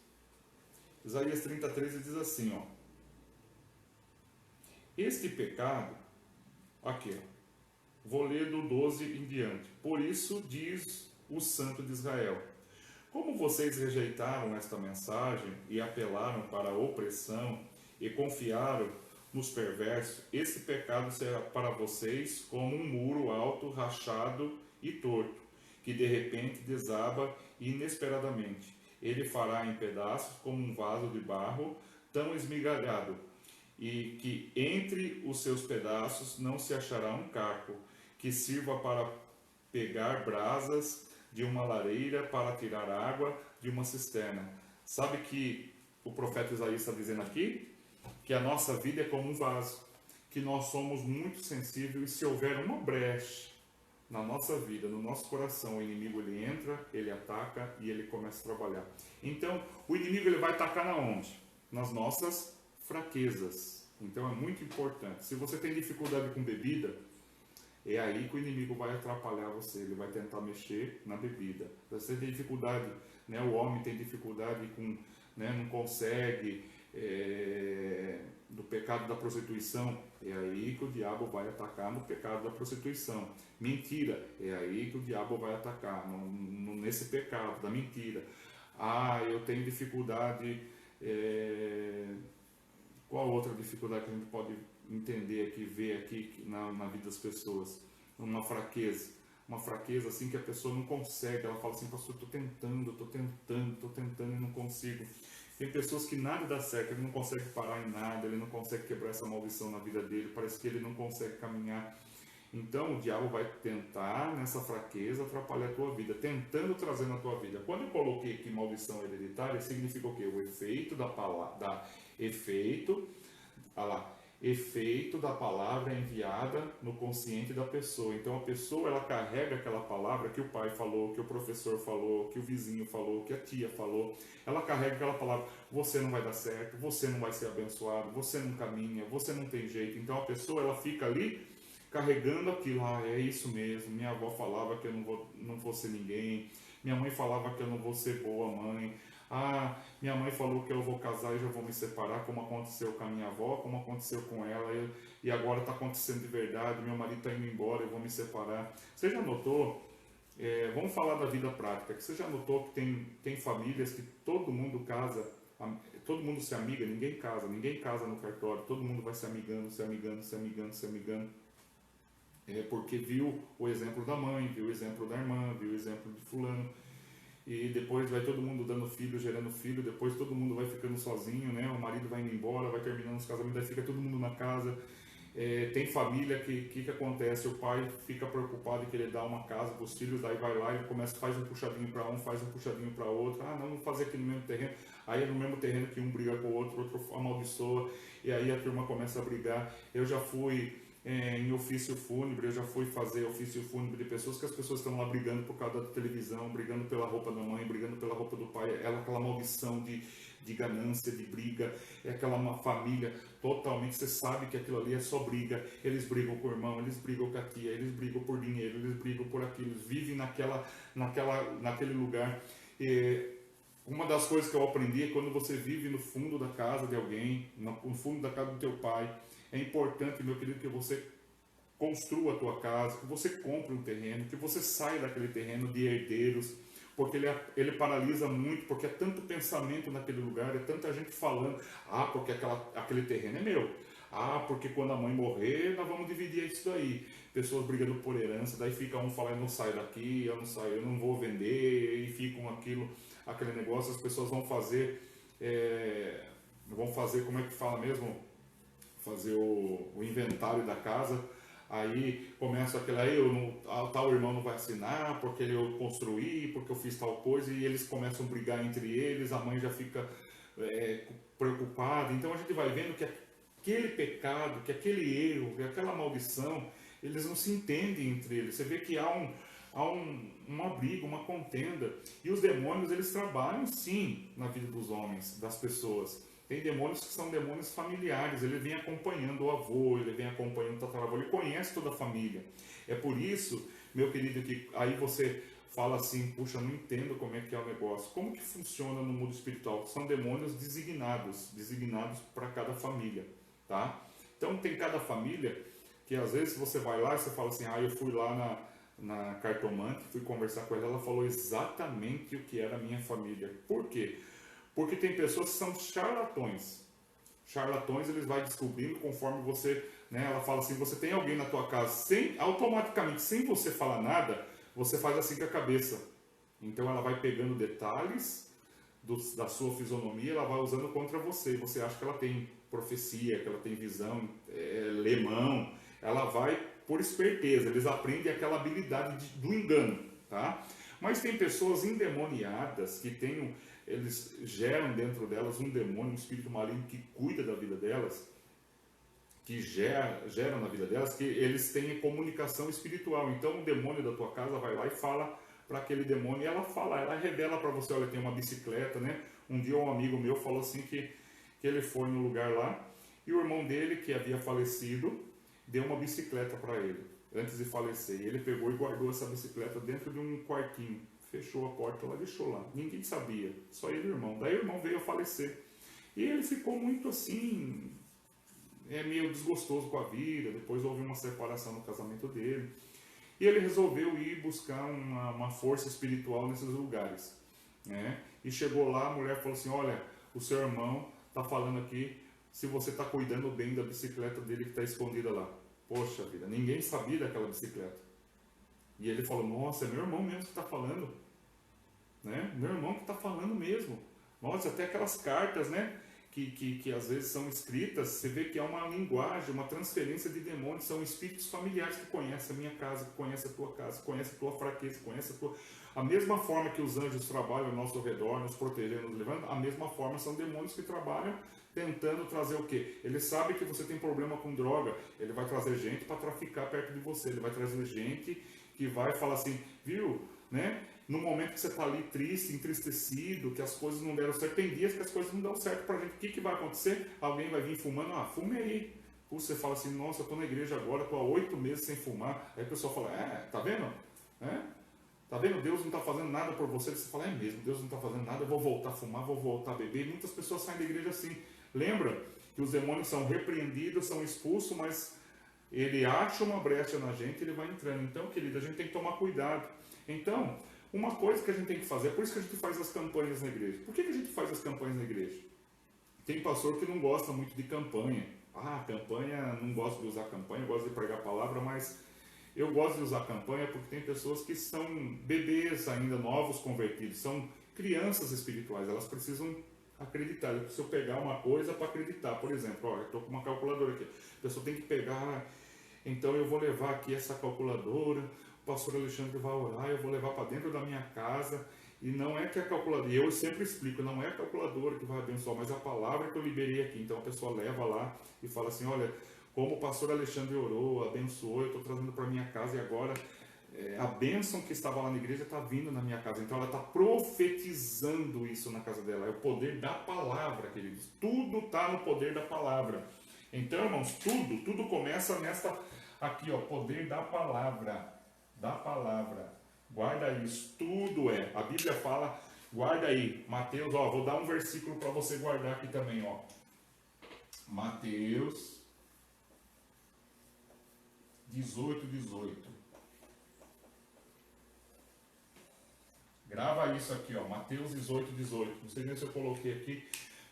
Isaías 30, 13 diz assim, ó. Este pecado, aqui, ó, vou ler do 12 em diante. Por isso diz o Santo de Israel, como vocês rejeitaram esta mensagem e apelaram para a opressão e confiaram nos perversos, esse pecado será para vocês como um muro alto, rachado e torto, que de repente desaba inesperadamente. Ele fará em pedaços como um vaso de barro tão esmigalhado, e que entre os seus pedaços não se achará um caco, que sirva para pegar brasas de uma lareira, para tirar água de uma cisterna. Sabe que o profeta Isaías está dizendo aqui? Que a nossa vida é como um vaso, que nós somos muito sensíveis e se houver uma brecha na nossa vida, no nosso coração, o inimigo ele entra, ele ataca e ele começa a trabalhar. Então, o inimigo ele vai atacar na onde? Nas nossas fraquezas. Então é muito importante. Se você tem dificuldade com bebida, é aí que o inimigo vai atrapalhar você, ele vai tentar mexer na bebida. Se você tem dificuldade, né, o homem tem dificuldade com, né, não consegue, do pecado da prostituição, é aí que o diabo vai atacar no pecado da prostituição. Mentira, é aí que o diabo vai atacar, nesse pecado da mentira. Ah, eu tenho dificuldade, qual outra dificuldade que a gente pode entender aqui, ver aqui na vida das pessoas? Uma fraqueza assim que a pessoa não consegue, ela fala assim, pastor, estou tentando e não consigo. Tem pessoas que nada dá certo, ele não consegue parar em nada, ele não consegue quebrar essa maldição na vida dele, parece que ele não consegue caminhar. Então o diabo vai tentar nessa fraqueza atrapalhar a tua vida, tentando trazer na tua vida. Quando eu coloquei aqui maldição hereditária, significa o quê? O efeito da palavra, efeito da palavra enviada no consciente da pessoa. Então a pessoa ela carrega aquela palavra que o pai falou, que o professor falou, que o vizinho falou, que a tia falou. Ela carrega aquela palavra, você não vai dar certo, você não vai ser abençoado, você não caminha, você não tem jeito. Então a pessoa ela fica ali carregando aquilo, é isso mesmo, minha avó falava que eu não vou ser ninguém, minha mãe falava que eu não vou ser boa mãe, minha mãe falou que eu vou casar e já vou me separar, como aconteceu com a minha avó, como aconteceu com ela, e agora está acontecendo de verdade, meu marido está indo embora, eu vou me separar. Você já notou, vamos falar da vida prática, que você já notou que tem famílias que todo mundo casa, todo mundo se amiga, ninguém casa no cartório, todo mundo vai se amigando, porque viu o exemplo da mãe, viu o exemplo da irmã, viu o exemplo de fulano, e depois vai todo mundo dando filho, gerando filho, depois todo mundo vai ficando sozinho, né? O marido vai indo embora, vai terminando os casamentos, aí fica todo mundo na casa. Tem família que acontece, o pai fica preocupado em querer dar uma casa para os filhos, daí vai lá e faz um puxadinho para um, faz um puxadinho para outro, não, vamos fazer aqui no mesmo terreno, aí é no mesmo terreno que um briga com o outro, outro amaldiçoa, e aí a turma começa a brigar. Eu já fui em ofício fúnebre, eu já fui fazer ofício fúnebre de pessoas que as pessoas estão lá brigando por causa da televisão, brigando pela roupa da mãe, brigando pela roupa do pai, aquela maldição de ganância, de briga, é aquela uma família totalmente, você sabe que aquilo ali é só briga, eles brigam com o irmão, eles brigam com a tia, eles brigam por dinheiro, eles brigam por aquilo, eles vivem naquele lugar. Uma das coisas que eu aprendi é quando você vive no fundo da casa de alguém, no fundo da casa do teu pai, é importante, meu querido, que você construa a tua casa, que você compre um terreno, que você saia daquele terreno de herdeiros, porque ele paralisa muito, porque é tanto pensamento naquele lugar, é tanta gente falando, porque aquele terreno é meu, porque quando a mãe morrer, nós vamos dividir isso daí. Pessoas brigando por herança, daí fica um falando, eu não saio daqui, eu não saio, eu não vou vender, e ficam aquele negócio, as pessoas vão fazer, como é que fala mesmo? Fazer o inventário da casa, aí começa aquele aí, tal irmão não vai assinar porque eu construí, porque eu fiz tal coisa, e eles começam a brigar entre eles, a mãe já fica preocupada. Então a gente vai vendo que aquele pecado, que aquele erro, que aquela maldição, eles não se entendem entre eles. Você vê que uma briga, uma contenda, e os demônios, eles trabalham sim na vida dos homens, das pessoas. Tem demônios que são demônios familiares, ele vem acompanhando o avô, ele vem acompanhando o tataravô, ele conhece toda a família. É por isso, meu querido, que aí você fala assim, puxa, não entendo como é que é o negócio. Como que funciona no mundo espiritual? São demônios designados para cada família, tá? Então tem cada família que às vezes você vai lá e você fala assim, eu fui lá na cartomante, fui conversar com ela falou exatamente o que era a minha família. Por quê? Porque tem pessoas que são charlatões. Charlatões, eles vão descobrindo conforme você, né? Ela fala assim, você tem alguém na tua casa, automaticamente, sem você falar nada, você faz assim com a cabeça. Então ela vai pegando detalhes da sua fisionomia, ela vai usando contra você. Você acha que ela tem profecia, que ela tem visão, lê mão. Ela vai por esperteza, eles aprendem aquela habilidade do engano, tá? Mas tem pessoas endemoniadas que eles geram dentro delas um demônio, um espírito maligno que cuida da vida delas, que geram na vida delas, que eles têm comunicação espiritual. Então o demônio da tua casa vai lá e fala para aquele demônio, e ela revela para você, olha, tem uma bicicleta, né? Um dia um amigo meu falou assim que ele foi no lugar lá, e o irmão dele, que havia falecido, deu uma bicicleta para ele, antes de falecer. E ele pegou e guardou essa bicicleta dentro de um quartinho, fechou a porta lá, deixou lá. Ninguém sabia, só ele e o irmão. Daí o irmão veio a falecer. E ele ficou muito assim, meio desgostoso com a vida. Depois houve uma separação no casamento dele. E ele resolveu ir buscar uma força espiritual nesses lugares, né? E chegou lá, a mulher falou assim, olha, o seu irmão está falando aqui se você está cuidando bem da bicicleta dele que está escondida lá. Poxa vida, ninguém sabia daquela bicicleta. E ele falou, nossa, é meu irmão mesmo que está falando. Né? Meu irmão que está falando mesmo. Nossa, até aquelas cartas, né? Que às vezes são escritas, você vê que é uma linguagem, uma transferência de demônios, são espíritos familiares que conhecem a minha casa, que conhecem a tua casa, conhecem a tua fraqueza, conhecem a tua... A mesma forma que os anjos trabalham ao nosso redor, nos protegendo, nos levando, a mesma forma são demônios que trabalham tentando trazer o quê? Ele sabe que você tem problema com droga, ele vai trazer gente para traficar perto de você, ele vai trazer gente que vai falar assim, viu, né? No momento que você está ali triste, entristecido, que as coisas não deram certo, tem dias que as coisas não dão certo para a gente. O que vai acontecer? Alguém vai vir fumando, fume aí. Você fala assim, nossa, eu estou na igreja agora, estou há 8 meses sem fumar. Aí a pessoa fala, tá vendo? Tá vendo? Deus não está fazendo nada por você. Você fala, é mesmo, Deus não está fazendo nada, eu vou voltar a fumar, vou voltar a beber. E muitas pessoas saem da igreja assim. Lembra que os demônios são repreendidos, são expulsos, mas ele acha uma brecha na gente e ele vai entrando. Então, querido, a gente tem que tomar cuidado. Então, uma coisa que a gente tem que fazer, é por isso que a gente faz as campanhas na igreja. Por que a gente faz as campanhas na igreja? Tem pastor que não gosta muito de campanha. Campanha, não gosto de usar campanha, gosto de pregar a palavra, mas eu gosto de usar campanha porque tem pessoas que são bebês ainda, novos convertidos, são crianças espirituais, elas precisam acreditar. Eu preciso pegar uma coisa para acreditar. Por exemplo, eu estou com uma calculadora aqui. A pessoa tem que pegar, então eu vou levar aqui essa calculadora, o pastor Alexandre vai orar, eu vou levar para dentro da minha casa, e não é que a calculadora, eu sempre explico, não é a calculadora que vai abençoar, mas a palavra que eu liberei aqui. Então a pessoa leva lá e fala assim, olha, como o pastor Alexandre orou, abençoou, eu estou trazendo para minha casa e agora a bênção que estava lá na igreja está vindo na minha casa. Então ela está profetizando isso na casa dela. É o poder da palavra, queridos. Tudo está no poder da palavra. Então, irmãos, tudo começa nesta aqui, ó, poder da palavra. Da palavra. Guarda isso. Tudo é. A Bíblia fala, guarda aí. Mateus, ó, vou dar um versículo para você guardar aqui também, ó. Mateus 18. Grava isso aqui, ó, Mateus 18. Não sei nem se eu coloquei aqui.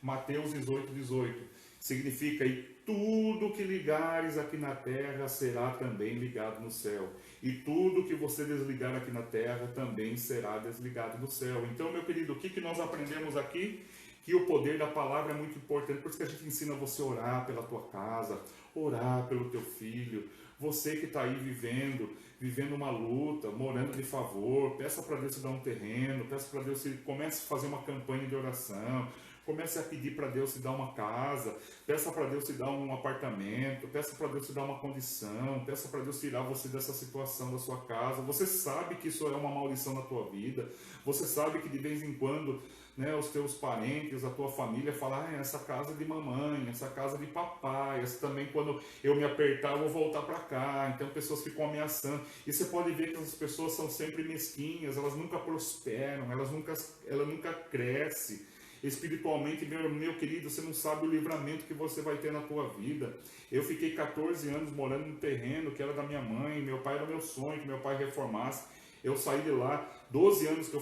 Mateus 18. Significa aí, tudo que ligares aqui na terra será também ligado no céu. E tudo que você desligar aqui na terra também será desligado no céu. Então, meu querido, o que nós aprendemos aqui? Que o poder da palavra é muito importante. Por isso que a gente ensina você a orar pela tua casa, orar pelo teu filho. Você que está aí vivendo uma luta, morando de favor, peça para Deus te dar um terreno, peça para Deus, comece a fazer uma campanha de oração, comece a pedir para Deus te dar uma casa, peça para Deus te dar um apartamento, peça para Deus te dar uma condição, peça para Deus tirar você dessa situação da sua casa. Você sabe que isso é uma maldição na tua vida, você sabe que de vez em quando, né, os teus parentes, a tua família falam, essa casa é de mamãe, essa casa é de papai, essa também quando eu me apertar eu vou voltar para cá. Então pessoas ficam ameaçando, e você pode ver que essas pessoas são sempre mesquinhas, elas nunca prosperam, ela nunca cresce. Espiritualmente, meu querido, você não sabe o livramento que você vai ter na tua vida. Eu fiquei 14 anos morando no terreno que era da minha mãe, meu pai era meu sonho, que meu pai reformasse. Eu saí de lá, 12 anos que eu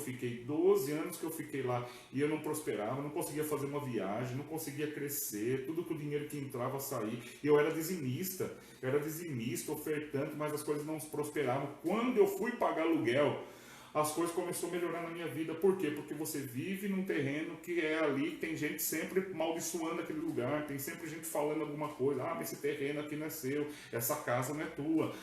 fiquei lá, e eu não prosperava, não conseguia fazer uma viagem, não conseguia crescer, tudo que o dinheiro que entrava saía, e eu era dizimista, ofertante, mas as coisas não prosperavam. Quando eu fui pagar aluguel, as coisas começaram a melhorar na minha vida. Por quê? Porque você vive num terreno que é ali, tem gente sempre amaldiçoando aquele lugar, tem sempre gente falando alguma coisa, mas esse terreno aqui não é seu, essa casa não é tua.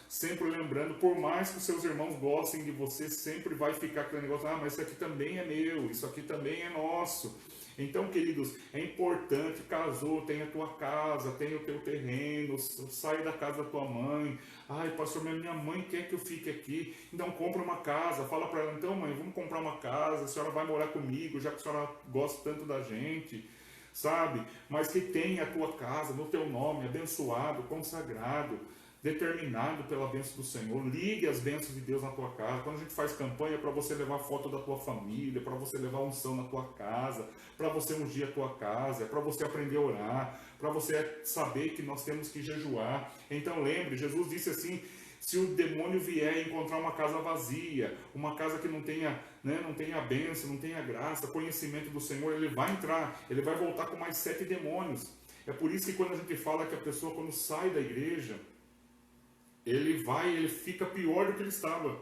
Sempre lembrando, por mais que os seus irmãos gostem de você, sempre vai ficar aquele negócio, mas isso aqui também é meu, isso aqui também é nosso. Então, queridos, é importante, casou, tem a tua casa, tem o teu terreno, sai da casa da tua mãe. Pastor, minha mãe quer que eu fique aqui, então compra uma casa, fala para ela, então mãe, vamos comprar uma casa, a senhora vai morar comigo, já que a senhora gosta tanto da gente, sabe? Mas que tenha a tua casa no teu nome, abençoado, consagrado, determinado pela bênção do Senhor. Ligue as bênçãos de Deus na tua casa. Quando a gente faz campanha para você levar foto da tua família, para você levar unção na tua casa, para você ungir a tua casa, para você aprender a orar, para você saber que nós temos que jejuar. Então lembre, Jesus disse assim, se o demônio vier e encontrar uma casa vazia, uma casa que não tenha bênção, não tenha graça, conhecimento do Senhor, ele vai entrar, ele vai voltar com mais 7 demônios. É por isso que quando a gente fala que a pessoa quando sai da igreja, ele fica pior do que ele estava,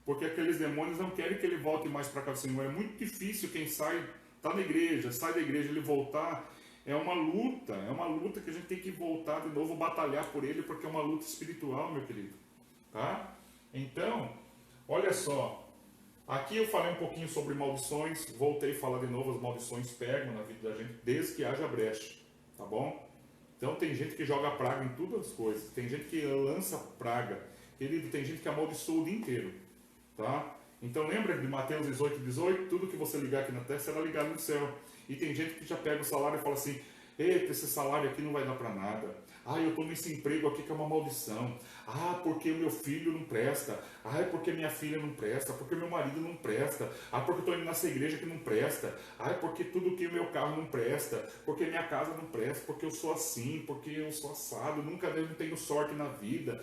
porque aqueles demônios não querem que ele volte mais para cá do Senhor. É muito difícil quem sai, está na igreja, sai da igreja, ele voltar. É uma luta que a gente tem que voltar de novo, batalhar por ele, porque é uma luta espiritual, meu querido, tá? Então, olha só, aqui eu falei um pouquinho sobre maldições, voltei a falar de novo, as maldições pegam na vida da gente, desde que haja brecha, tá bom? Então tem gente que joga praga em todas as coisas, tem gente que lança praga, querido, tem gente que amaldiçoa o dia inteiro, tá? Então lembra de Mateus 18, tudo que você ligar aqui na terra será ligado no céu. E tem gente que já pega o salário e fala assim, eita, esse salário aqui não vai dar para nada. Eu estou nesse emprego aqui que é uma maldição. Porque o meu filho não presta. É porque minha filha não presta. Porque meu marido não presta. Porque eu estou indo nessa igreja que não presta. Porque tudo que o meu carro não presta. Porque minha casa não presta. Porque eu sou assim. Porque eu sou assado. Nunca não tenho sorte na vida.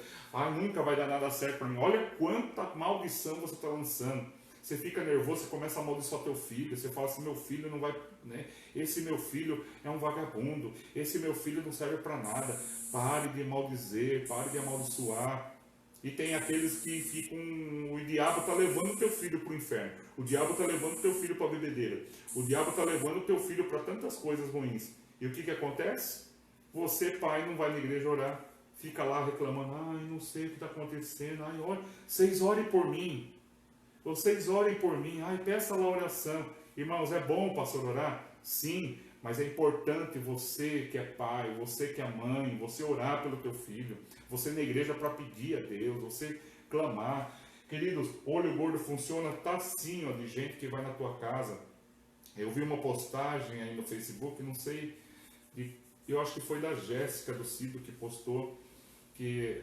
Nunca vai dar nada certo para mim. Olha quanta maldição você está lançando. Você fica nervoso, você começa a amaldiçoar teu filho, você fala assim, meu filho não vai, né? Esse meu filho é um vagabundo, esse meu filho não serve para nada. Pare de maldizer, pare de amaldiçoar. E tem aqueles que ficam, o diabo está levando o teu filho para o inferno, o diabo está levando o teu filho para a bebedeira, o diabo está levando o teu filho para tantas coisas ruins. E o que acontece? Você, pai, não vai na igreja orar, fica lá reclamando, não sei o que está acontecendo, vocês orem por mim. Vocês orem por mim, peça lá a oração. Irmãos, é bom, pastor, orar? Sim, Mas é importante você que é pai, você que é mãe, você orar pelo teu filho, você ir na igreja para pedir a Deus, você clamar. Queridos, olho gordo funciona, tá sim, ó, de gente que vai na tua casa. Eu vi uma postagem aí no Facebook, não sei, eu acho que foi da Jéssica do Cido que postou, que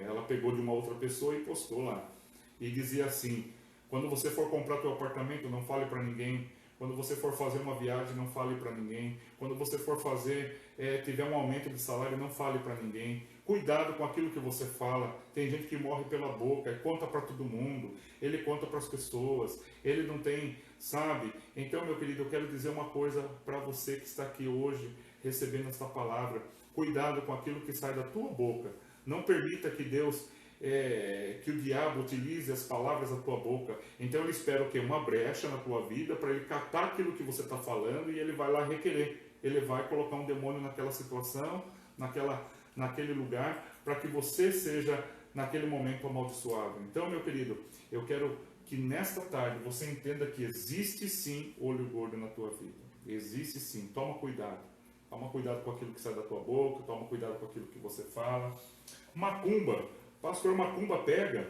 ela pegou de uma outra pessoa e postou lá. E dizia assim: quando você for comprar teu apartamento, não fale para ninguém. Quando você for fazer uma viagem, não fale para ninguém. Quando você for fazer, tiver um aumento de salário, não fale para ninguém. Cuidado com aquilo que você fala. Tem gente que morre pela boca, conta para todo mundo, ele conta para as pessoas, ele não tem, sabe? Então, meu querido, eu quero dizer uma coisa para você que está aqui hoje, recebendo esta palavra. Cuidado com aquilo que sai da tua boca. Não permita que Deus, que o diabo utilize as palavras da tua boca. Então ele espera o quê? Uma brecha na tua vida para ele captar aquilo que você está falando e ele vai lá requerer. Ele vai colocar um demônio naquela situação, naquele lugar, para que você seja, naquele momento, amaldiçoado. Então, meu querido, eu quero que nesta tarde você entenda que existe sim olho gordo na tua vida. Existe sim. Toma cuidado. Toma cuidado com aquilo que sai da tua boca, toma cuidado com aquilo que você fala. Macumba. Pastor, macumba pega.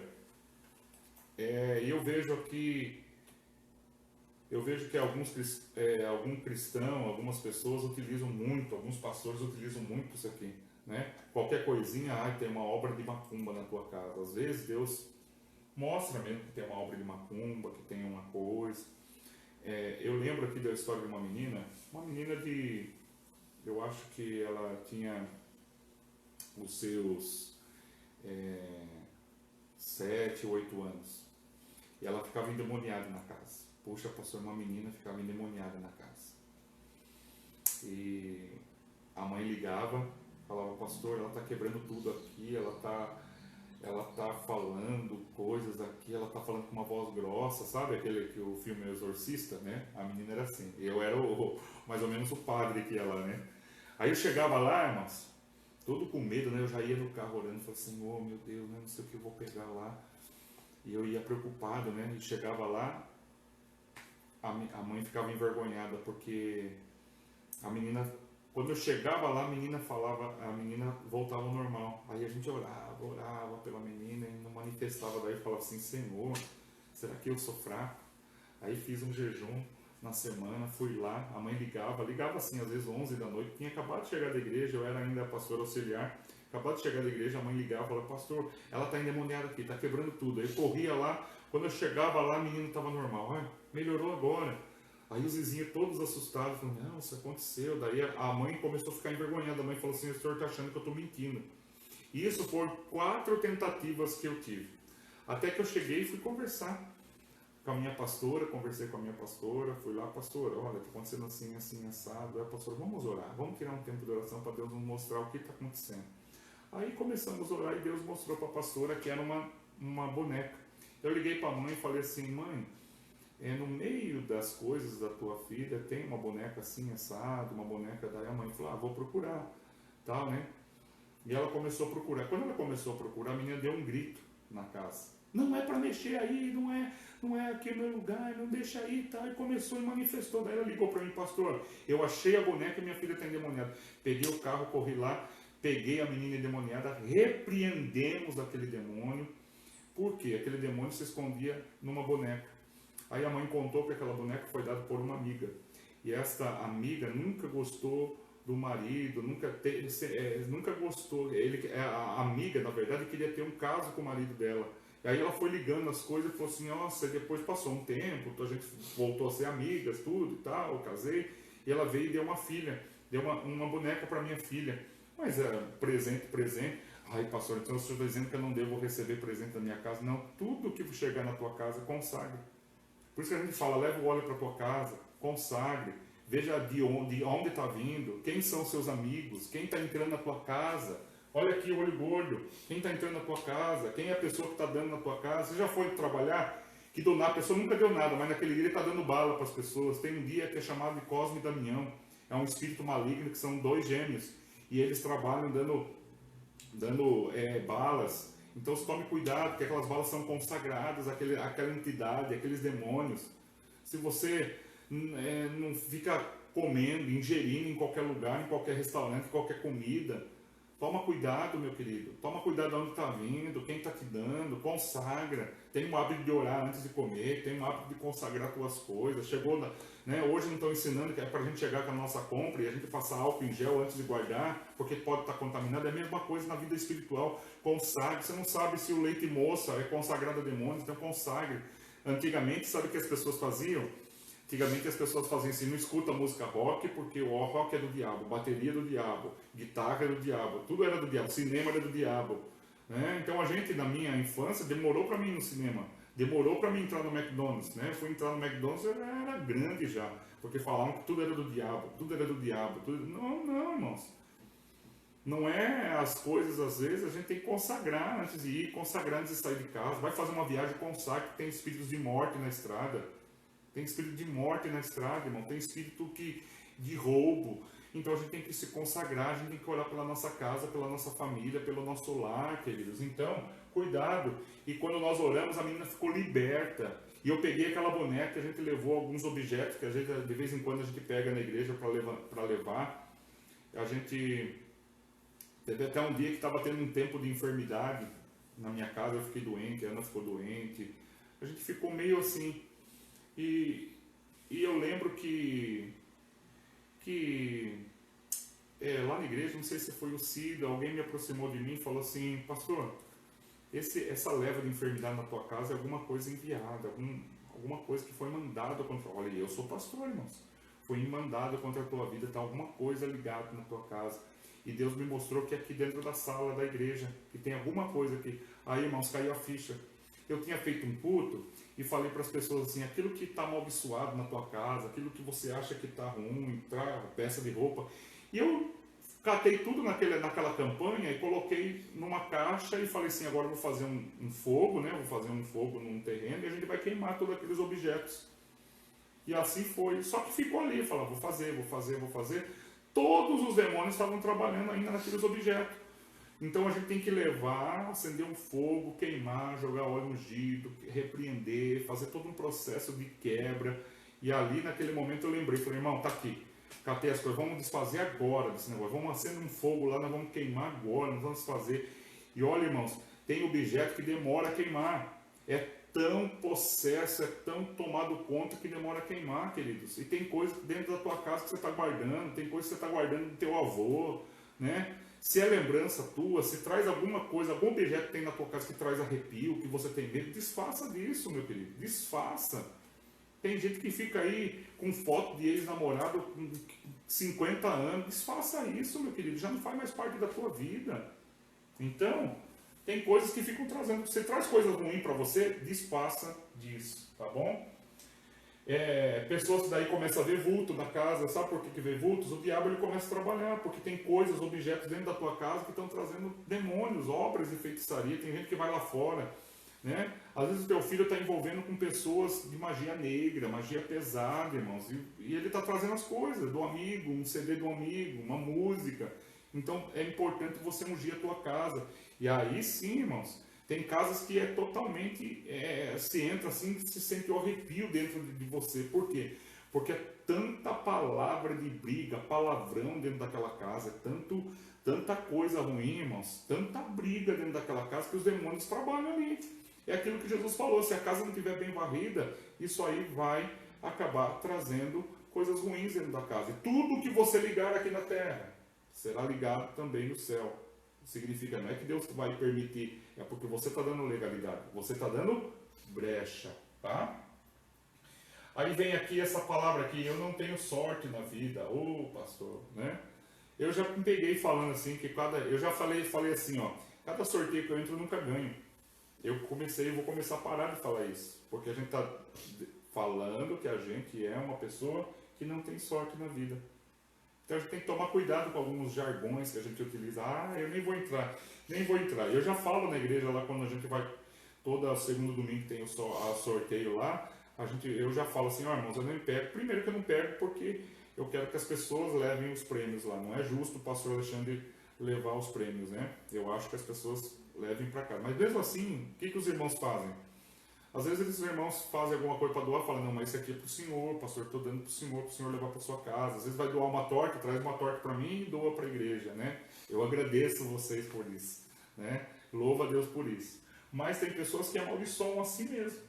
Eu vejo aqui, que algum cristão, algumas pessoas utilizam muito, alguns pastores utilizam muito isso aqui, né? Qualquer coisinha, tem uma obra de macumba na tua casa. Às vezes Deus mostra mesmo que tem uma obra de macumba, que tem uma coisa. Eu lembro aqui da história de uma menina eu acho que ela tinha os seus 7, 8 anos. E ela ficava endemoniada na casa. Poxa, pastor, uma menina ficava endemoniada na casa. E a mãe ligava, falava: pastor, ela está quebrando tudo aqui, ela tá falando coisas aqui, ela tá falando com uma voz grossa, sabe aquele que o filme Exorcista, né? A menina era assim. Eu era mais ou menos o padre que ia lá, né? Aí eu chegava lá, irmãos, todo com medo, né? Eu já ia no carro orando, falei: Senhor, meu Deus, né? Não sei o que eu vou pegar lá. E eu ia preocupado, né? E chegava lá, a mãe ficava envergonhada, porque a menina, quando eu chegava lá, a menina voltava ao normal. Aí a gente orava pela menina e não manifestava. Daí eu falava assim: Senhor, será que eu sou fraco? Aí fiz um jejum na semana, fui lá, a mãe ligava assim, às vezes 11 da noite, tinha acabado de chegar da igreja, eu era ainda pastor auxiliar, acabado de chegar da igreja, a mãe ligava e falava: pastor, ela está endemoniada aqui, está quebrando tudo. Aí eu corria lá, quando eu chegava lá, a menina estava normal. Melhorou agora. Aí os vizinhos todos assustados, falando: não, isso aconteceu. Daí a mãe começou a ficar envergonhada, a mãe falou assim: o senhor está achando que eu estou mentindo. E isso foram 4 tentativas que eu tive, até que eu cheguei e fui conversar com a minha pastora, conversei com a minha pastora, fui lá: pastora, olha, está acontecendo assim, assim, assado. Aí, pastora, vamos orar, vamos tirar um tempo de oração para Deus nos mostrar o que está acontecendo. Aí começamos a orar e Deus mostrou para a pastora que era uma boneca. Eu liguei para a mãe e falei assim: mãe, no meio das coisas da tua filha tem uma boneca assim, assado, uma boneca. Daí a mãe falou: vou procurar, tal, né? E ela começou a procurar. Quando ela começou a procurar, a menina deu um grito na casa: não é para mexer aí, não é aqui o meu lugar, não deixa aí, tá? E começou e manifestou. Daí ela ligou para mim: pastor, eu achei a boneca e minha filha está endemoniada. Peguei o carro, corri lá, peguei a menina endemoniada, repreendemos aquele demônio. Por quê? Aquele demônio se escondia numa boneca. Aí a mãe contou que aquela boneca foi dada por uma amiga. E esta amiga nunca gostou do marido, nunca gostou. A amiga, na verdade, queria ter um caso com o marido dela. E aí ela foi ligando as coisas e falou assim: nossa, e depois passou um tempo, a gente voltou a ser amigas, tudo e tal, eu casei. E ela veio e deu uma filha, deu uma boneca para minha filha. Mas presente. Ai, pastor, então o senhor está dizendo que eu não devo receber presente da minha casa? Não, tudo que chegar na tua casa, consagre. Por isso que a gente fala: leva o óleo para tua casa, consagre, veja de onde está vindo, quem são seus amigos, quem está entrando na tua casa. Olha aqui o olho gordo, quem está entrando na tua casa, quem é a pessoa que está dando na tua casa. Você já foi trabalhar, que a pessoa nunca deu nada, mas naquele dia ele está dando bala para as pessoas. Tem um dia que é chamado de Cosme e Damião, é um espírito maligno que são 2 gêmeos, e eles trabalham dando balas. Então tome cuidado, porque aquelas balas são consagradas àquela entidade, àqueles demônios. Se você não fica comendo, ingerindo em qualquer lugar, em qualquer restaurante, em qualquer comida. Toma cuidado, meu querido. Toma cuidado de onde está vindo, quem está te dando. Consagra. Tem o hábito de orar antes de comer. Tem o hábito de consagrar tuas coisas. Chegou, né? Hoje não estão ensinando que é para a gente chegar com a nossa compra e a gente passar álcool em gel antes de guardar, porque pode estar contaminado. É a mesma coisa na vida espiritual. Consagre. Você não sabe se o leite moça é consagrado a demônios, então consagre. Antigamente, sabe o que as pessoas faziam? Antigamente as pessoas faziam assim, não escuta música rock, porque o rock é do diabo, bateria é do diabo, guitarra é do diabo, tudo era do diabo, cinema era do diabo. Né? Então a gente, na minha infância, demorou para mim ir no cinema, demorou para mim entrar no McDonald's. Né? Fui entrar no McDonald's, eu era grande já, porque falavam que tudo era do diabo, tudo era do diabo. Tudo... Não, não, irmãos. Não é as coisas, às vezes, a gente tem que consagrar antes de ir, consagrar antes de sair de casa. Vai fazer uma viagem, consagre, que tem espíritos de morte na estrada. Tem espírito de morte na estrada, irmão. Tem espírito de roubo. Então a gente tem que se consagrar, a gente tem que orar pela nossa casa, pela nossa família, pelo nosso lar, queridos. Então, cuidado. E quando nós oramos, a menina ficou liberta. E eu peguei aquela boneca, a gente levou alguns objetos, que a gente, de vez em quando a gente pega na igreja para levar. A gente... Teve até um dia que estava tendo um tempo de enfermidade na minha casa, eu fiquei doente, a Ana ficou doente. A gente ficou meio assim... E eu lembro que lá na igreja, não sei se foi o Cida, alguém me aproximou de mim e falou assim, pastor, essa leva de enfermidade na tua casa é alguma coisa enviada, alguma coisa que foi mandada contra... Olha, eu sou pastor, irmãos. Foi mandado contra a tua vida, está alguma coisa ligada na tua casa. E Deus me mostrou que aqui dentro da sala da igreja, que tem alguma coisa aqui. Aí, irmãos, caiu a ficha. Eu tinha feito um culto e falei para as pessoas assim, aquilo que está amaldiçoado na tua casa, aquilo que você acha que está ruim, peça de roupa. E eu catei tudo naquela campanha e coloquei numa caixa e falei assim, agora eu vou fazer um fogo, né? Vou fazer um fogo num terreno e a gente vai queimar todos aqueles objetos. E assim foi. Só que ficou ali, eu falava, vou fazer. Todos os demônios estavam trabalhando ainda naqueles objetos. Então a gente tem que levar, acender um fogo, queimar, jogar óleo ungido, repreender, fazer todo um processo de quebra. E ali naquele momento eu lembrei, falei, irmão, tá aqui, catei as coisas, vamos desfazer agora desse negócio, vamos acender um fogo lá, nós vamos queimar agora, nós vamos desfazer. E olha, irmãos, tem objeto que demora a queimar. É tão possesso, é tão tomado conta que demora a queimar, queridos. E tem coisa dentro da tua casa que você está guardando, tem coisa que você está guardando do teu avô, né? Se é lembrança tua, se traz alguma coisa, algum objeto que tem na tua casa que traz arrepio, que você tem medo, desfaça disso, meu querido, desfaça. Tem gente que fica aí com foto de ex-namorado com 50 anos, desfaça isso, meu querido, já não faz mais parte da tua vida. Então, tem coisas que ficam trazendo, você traz coisas ruins para você, desfaça disso, tá bom? Pessoas que daí começam a ver vulto na casa, sabe por que vê vultos? O diabo ele começa a trabalhar, porque tem coisas, objetos dentro da tua casa que estão trazendo demônios, obras de feitiçaria, tem gente que vai lá fora, né? Às vezes o teu filho está envolvendo com pessoas de magia negra, magia pesada, irmãos, e ele está trazendo as coisas do amigo, um CD do amigo, uma música. Então é importante você ungir a tua casa. E aí sim, irmãos, tem casas que é totalmente, se entra assim, se sente o arrepio dentro de você. Por quê? Porque é tanta palavra de briga, palavrão dentro daquela casa, tanta coisa ruim, irmãos, tanta briga dentro daquela casa que os demônios trabalham ali. É aquilo que Jesus falou, se a casa não estiver bem varrida, isso aí vai acabar trazendo coisas ruins dentro da casa. E tudo que você ligar aqui na terra, será ligado também no céu. Significa, não é que Deus vai permitir, é porque você está dando legalidade, você está dando brecha, tá? Aí vem aqui essa palavra aqui, eu não tenho sorte na vida, pastor, né? Eu já me peguei falando assim, que eu já falei assim, ó, cada sorteio que eu entro eu nunca ganho. Eu vou começar a parar de falar isso, porque a gente está falando que a gente é uma pessoa que não tem sorte na vida. Então a gente tem que tomar cuidado com alguns jargões que a gente utiliza. Eu nem vou entrar. Eu já falo na igreja lá, quando a gente vai, toda segunda domingo tem o sorteio lá, eu já falo assim, irmãos, eu nem pego. Primeiro que eu não pego porque eu quero que as pessoas levem os prêmios lá. Não é justo o pastor Alexandre levar os prêmios, né? Eu acho que as pessoas levem para casa. Mas mesmo assim, o que os irmãos fazem? Às vezes os irmãos fazem alguma coisa para doar, falam, não, mas isso aqui é para o senhor, pastor, estou dando para o senhor levar para sua casa. Às vezes vai doar uma torta, traz uma torta para mim e doa para a igreja, né? Eu agradeço vocês por isso, né? Louvo a Deus por isso. Mas tem pessoas que amaldiçoam assim mesmo,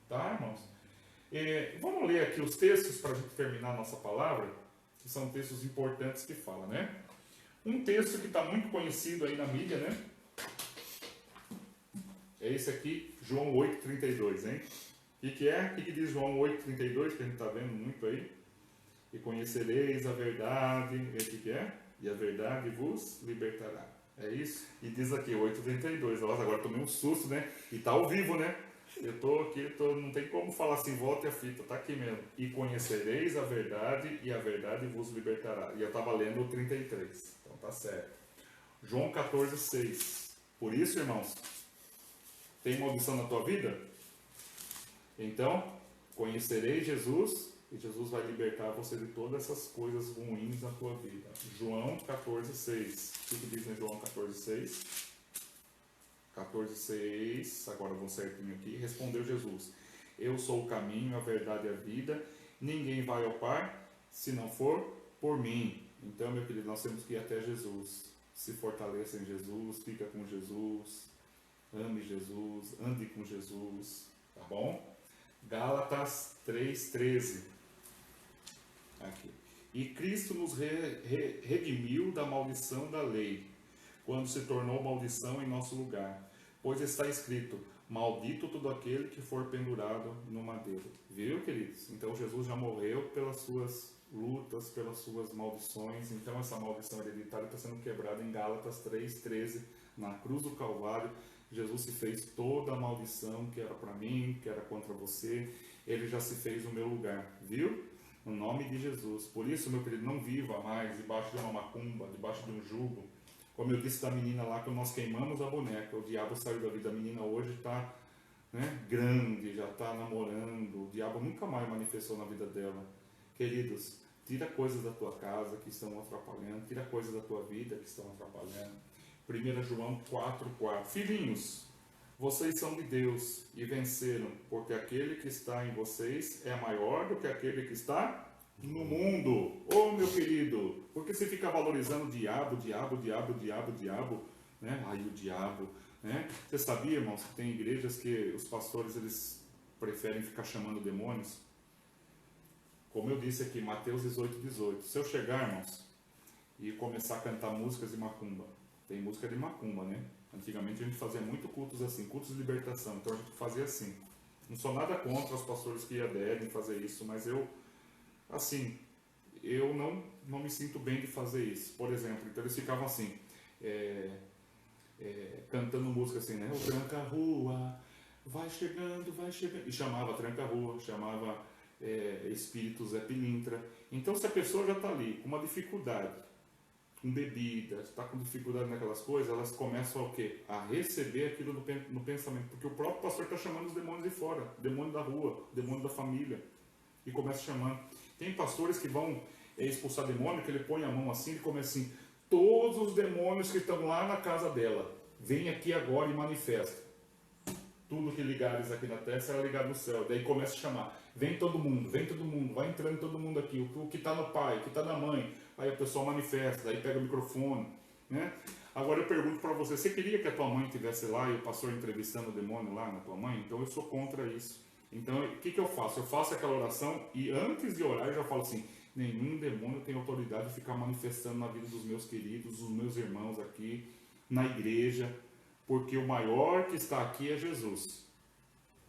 tá, irmãos? Vamos ler aqui os textos para a gente terminar a nossa palavra, que são textos importantes que falam, né? Um texto que está muito conhecido aí na mídia, né? É esse aqui, João 8,32, hein? O que é? O que diz João 8,32, que a gente está vendo muito aí? E conhecereis a verdade, o que é? E a verdade vos libertará. É isso? E diz aqui, 8,32. Nossa, agora tomei um susto, né? E tá ao vivo, né? Eu tô aqui, não tem como falar assim, volte a fita, tá aqui mesmo. E conhecereis a verdade, e a verdade vos libertará. E eu estava lendo o 33, então tá certo. João 14,6. Por isso, irmãos, tem maldição na tua vida? Então, conhecereis Jesus, e Jesus vai libertar você de todas essas coisas ruins na tua vida. João 14,6. O que diz em João 14,6? 14,6, agora eu vou certinho aqui. Respondeu Jesus: eu sou o caminho, a verdade e a vida. Ninguém vai ao Pai se não for por mim. Então, meu querido, nós temos que ir até Jesus. Se fortaleça em Jesus, fica com Jesus, ame Jesus, ande com Jesus, tá bom? Gálatas 3,13. Aqui. E Cristo nos redimiu da maldição da lei, quando se tornou maldição em nosso lugar. Pois está escrito, maldito todo aquele que for pendurado no madeiro. Viu, queridos? Então Jesus já morreu pelas suas lutas, pelas suas maldições. Então essa maldição hereditária está sendo quebrada em Gálatas 3,13. Na cruz do Calvário, Jesus se fez toda a maldição que era para mim, que era contra você. Ele já se fez no meu lugar, viu? No nome de Jesus. Por isso, meu querido, não viva mais debaixo de uma macumba, debaixo de um jugo. Como eu disse da menina lá, que nós queimamos a boneca, o diabo saiu da vida. A menina hoje está, né, grande, já está namorando. O diabo nunca mais manifestou na vida dela. Queridos, tira coisas da tua casa que estão atrapalhando, tira coisas da tua vida que estão atrapalhando. 1 João 4,4. Filhinhos, vocês são de Deus e venceram, porque aquele que está em vocês é maior do que aquele que está no mundo. Oh, meu querido, porque você fica valorizando o diabo, né? Aí o diabo, né? Você sabia, irmãos, que tem igrejas que os pastores eles preferem ficar chamando demônios? Como eu disse aqui, Mateus 18,18. Se eu chegar, irmãos, e começar a cantar músicas de macumba, tem música de macumba, né? Antigamente a gente fazia muito cultos assim, cultos de libertação, então a gente fazia assim. Não sou nada contra os pastores que aderem fazer isso, mas eu, assim, eu não me sinto bem de fazer isso. Por exemplo, então eles ficavam assim, cantando música assim, né? O tranca-rua, vai chegando, e chamava tranca-rua, chamava espírito Zé Pilintra. Então se a pessoa já está ali com uma dificuldade, com bebida, está com dificuldade naquelas coisas, elas começam a, o quê? A receber aquilo no pensamento, porque o próprio pastor está chamando os demônios de fora, demônio da rua, demônio da família, e começa chamando. Tem pastores que vão expulsar demônio, que ele põe a mão assim e começa assim, todos os demônios que estão lá na casa dela, vem aqui agora e manifesta. Tudo que ligares aqui na terra será ligado no céu. Daí começa a chamar, vem todo mundo, vai entrando todo mundo aqui, o que está no pai, o que está na mãe. Aí a pessoa manifesta, aí pega o microfone, né? Agora eu pergunto para você, você queria que a tua mãe estivesse lá e o pastor entrevistando o demônio lá na tua mãe? Então eu sou contra isso. Então o que eu faço? Eu faço aquela oração e antes de orar eu já falo assim, nenhum demônio tem autoridade de ficar manifestando na vida dos meus queridos, dos meus irmãos aqui, na igreja, porque o maior que está aqui é Jesus.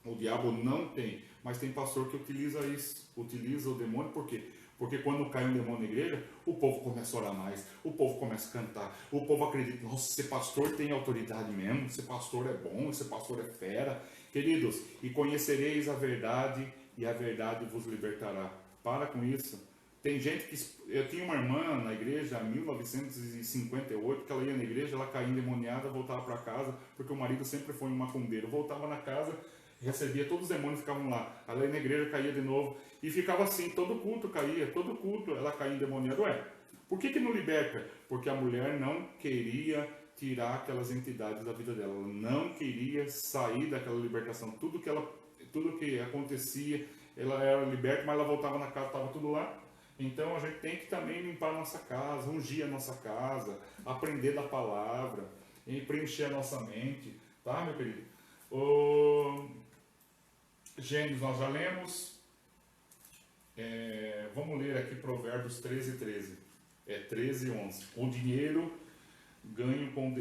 O diabo não tem, mas tem pastor que utiliza isso, utiliza o demônio, por quê? Porque quando cai um demônio na igreja, o povo começa a orar mais, o povo começa a cantar, o povo acredita, nossa, esse pastor tem autoridade mesmo, esse pastor é bom, esse pastor é fera. Queridos, e conhecereis a verdade, e a verdade vos libertará. Para com isso. Tem gente que... Eu tinha uma irmã na igreja em 1958, que ela ia na igreja, ela caía endemoniada, voltava para casa, porque o marido sempre foi um macumbeiro. Voltava na casa, recebia, todos os demônios ficavam lá. Ela ia na igreja, caía de novo, e ficava assim, todo culto caía, todo culto ela caía endemoniada. Ué, por que não liberta? Porque a mulher não queria tirar aquelas entidades da vida dela, ela não queria sair daquela libertação. Tudo que ela tudo que acontecia, ela era liberta, mas ela voltava na casa, estava tudo lá. Então a gente tem que também limpar a nossa casa, ungir a nossa casa, aprender da palavra, e preencher a nossa mente, tá, meu querido? Gênesis nós já lemos. Vamos ler aqui Provérbios 13:13. 13 e 11. O dinheiro ganho com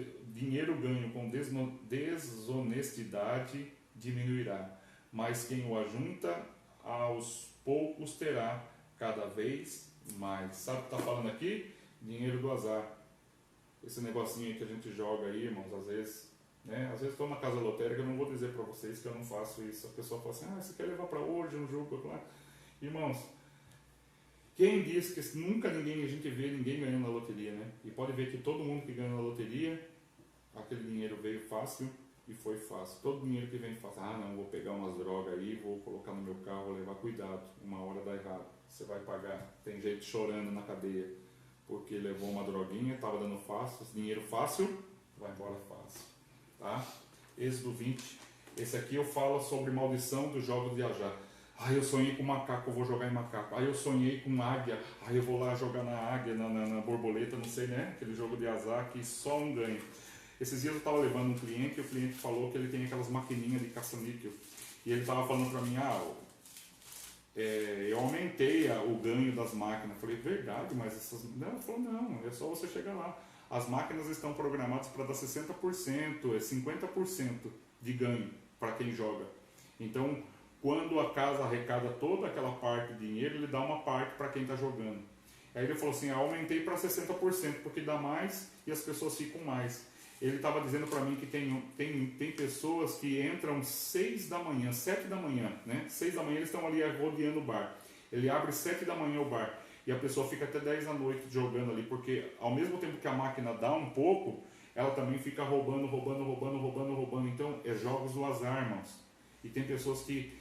desonestidade diminuirá, mas quem o ajunta aos poucos terá cada vez mais. Sabe o que está falando aqui? Dinheiro do azar. Esse negocinho aí que a gente joga aí, irmãos, às vezes, né? Às vezes estou na casa lotérica, eu não vou dizer para vocês que eu não faço isso. A pessoa fala assim, você quer levar para hoje um jogo? Lá? Irmãos, quem diz que nunca a gente vê ninguém ganhando na loteria, né? E pode ver que todo mundo que ganha na loteria, aquele dinheiro veio fácil e foi fácil. Todo dinheiro que vem fácil, não, vou pegar umas drogas aí, vou colocar no meu carro, vou levar cuidado, uma hora dá errado. Você vai pagar. Tem gente chorando na cadeia porque levou uma droguinha, estava dando fácil, dinheiro fácil, vai embora fácil. Tá? Êxodo 20. Esse aqui eu falo sobre maldição dos jogos de azar. Eu sonhei com macaco, eu vou jogar em macaco. Eu sonhei com águia, eu vou lá jogar na águia, na borboleta, não sei, né? Aquele jogo de azar que só um ganha. Esses dias eu estava levando um cliente e o cliente falou que ele tem aquelas maquininhas de caça-níquel. E ele estava falando para mim, eu aumentei o ganho das máquinas. Eu falei, verdade, mas essas... Não, ele falou, não, é só você chegar lá. As máquinas estão programadas para dar 60%, 50% de ganho para quem joga. Então, quando a casa arrecada toda aquela parte de dinheiro, ele dá uma parte para quem está jogando. Aí ele falou assim, aumentei para 60%, porque dá mais e as pessoas ficam mais. Ele estava dizendo para mim que tem pessoas que entram 6 da manhã, 7 da manhã, né? 6 da manhã eles estão ali rodeando o bar. Ele abre 7 da manhã o bar e a pessoa fica até 10 da noite jogando ali, porque ao mesmo tempo que a máquina dá um pouco, ela também fica roubando. Então, é jogos do azar, irmãos. E tem pessoas que,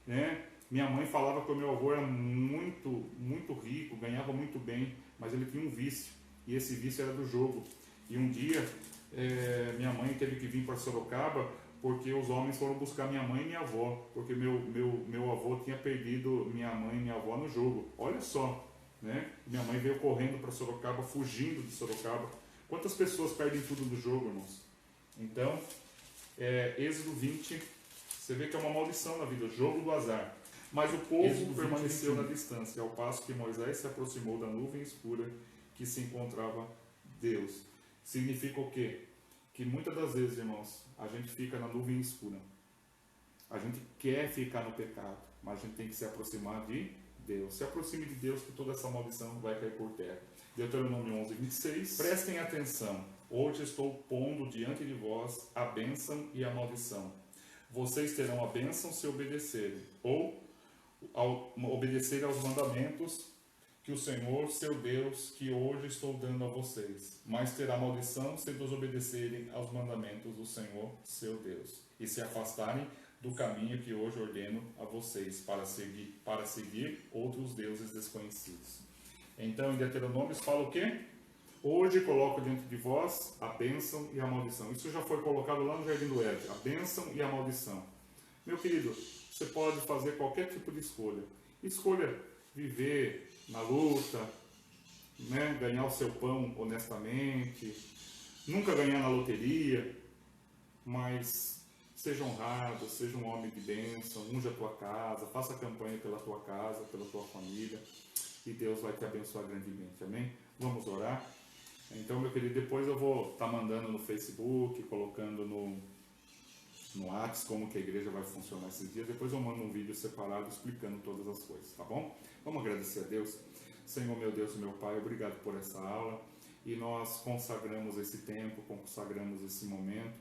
né? Minha mãe falava que o meu avô era muito, muito rico, ganhava muito bem, mas ele tinha um vício, e esse vício era do jogo. E um dia, minha mãe teve que vir para Sorocaba, porque os homens foram buscar minha mãe e minha avó, porque meu avô tinha perdido minha mãe e minha avó no jogo. Olha só, né? Minha mãe veio correndo para Sorocaba, fugindo de Sorocaba. Quantas pessoas perdem tudo do jogo, irmãos? Então, Êxodo 20, você vê que é uma maldição na vida, o jogo do azar. Mas o povo permaneceu na distância, ao passo que Moisés se aproximou da nuvem escura que se encontrava Deus. Significa o quê? Que muitas das vezes, irmãos, a gente fica na nuvem escura. A gente quer ficar no pecado, mas a gente tem que se aproximar de Deus. Se aproxime de Deus que toda essa maldição vai cair por terra. Deuteronômio 11:26. Prestem atenção, hoje estou pondo diante de vós a bênção e a maldição. Vocês terão a bênção se obedecerem, ou obedecer aos mandamentos que o Senhor, seu Deus, que hoje estou dando a vocês. Mas terá maldição se desobedecerem aos mandamentos do Senhor, seu Deus, e se afastarem do caminho que hoje ordeno a vocês, para seguir outros deuses desconhecidos. Então, em Deuteronômio fala o quê? Hoje coloco diante de vós a bênção e a maldição. Isso já foi colocado lá no Jardim do Éden, a bênção e a maldição. Meu querido, você pode fazer qualquer tipo de escolha. Escolha viver na luta, né? Ganhar o seu pão honestamente, nunca ganhar na loteria, mas seja honrado, seja um homem de bênção, unja a tua casa, faça campanha pela tua casa, pela tua família, e Deus vai te abençoar grandemente, amém? Vamos orar? Então, meu querido, depois eu vou estar mandando no Facebook, colocando no WhatsApp como que a igreja vai funcionar esses dias. Depois eu mando um vídeo separado explicando todas as coisas, tá bom? Vamos agradecer a Deus. Senhor, meu Deus e meu Pai, obrigado por essa aula. E nós consagramos esse tempo, consagramos esse momento.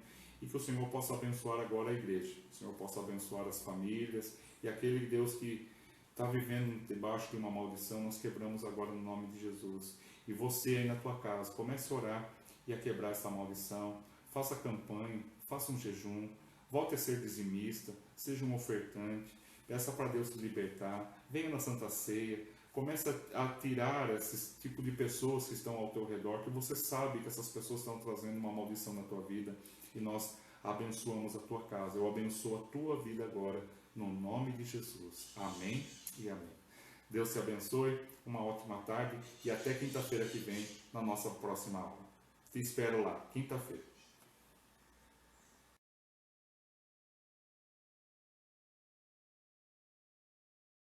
E que o Senhor possa abençoar agora a igreja. O Senhor possa abençoar as famílias. E aquele Deus que está vivendo debaixo de uma maldição, nós quebramos agora no nome de Jesus. E você aí na tua casa, comece a orar e a quebrar essa maldição. Faça campanha, faça um jejum, volte a ser dizimista, seja um ofertante, peça para Deus te libertar, venha na Santa Ceia, comece a tirar esse tipo de pessoas que estão ao teu redor, que você sabe que essas pessoas estão trazendo uma maldição na tua vida, e nós abençoamos a tua casa. Eu abençoo a tua vida agora, no nome de Jesus. Amém e amém. Deus te abençoe, uma ótima tarde e até quinta-feira que vem na nossa próxima aula. Te espero lá, quinta-feira.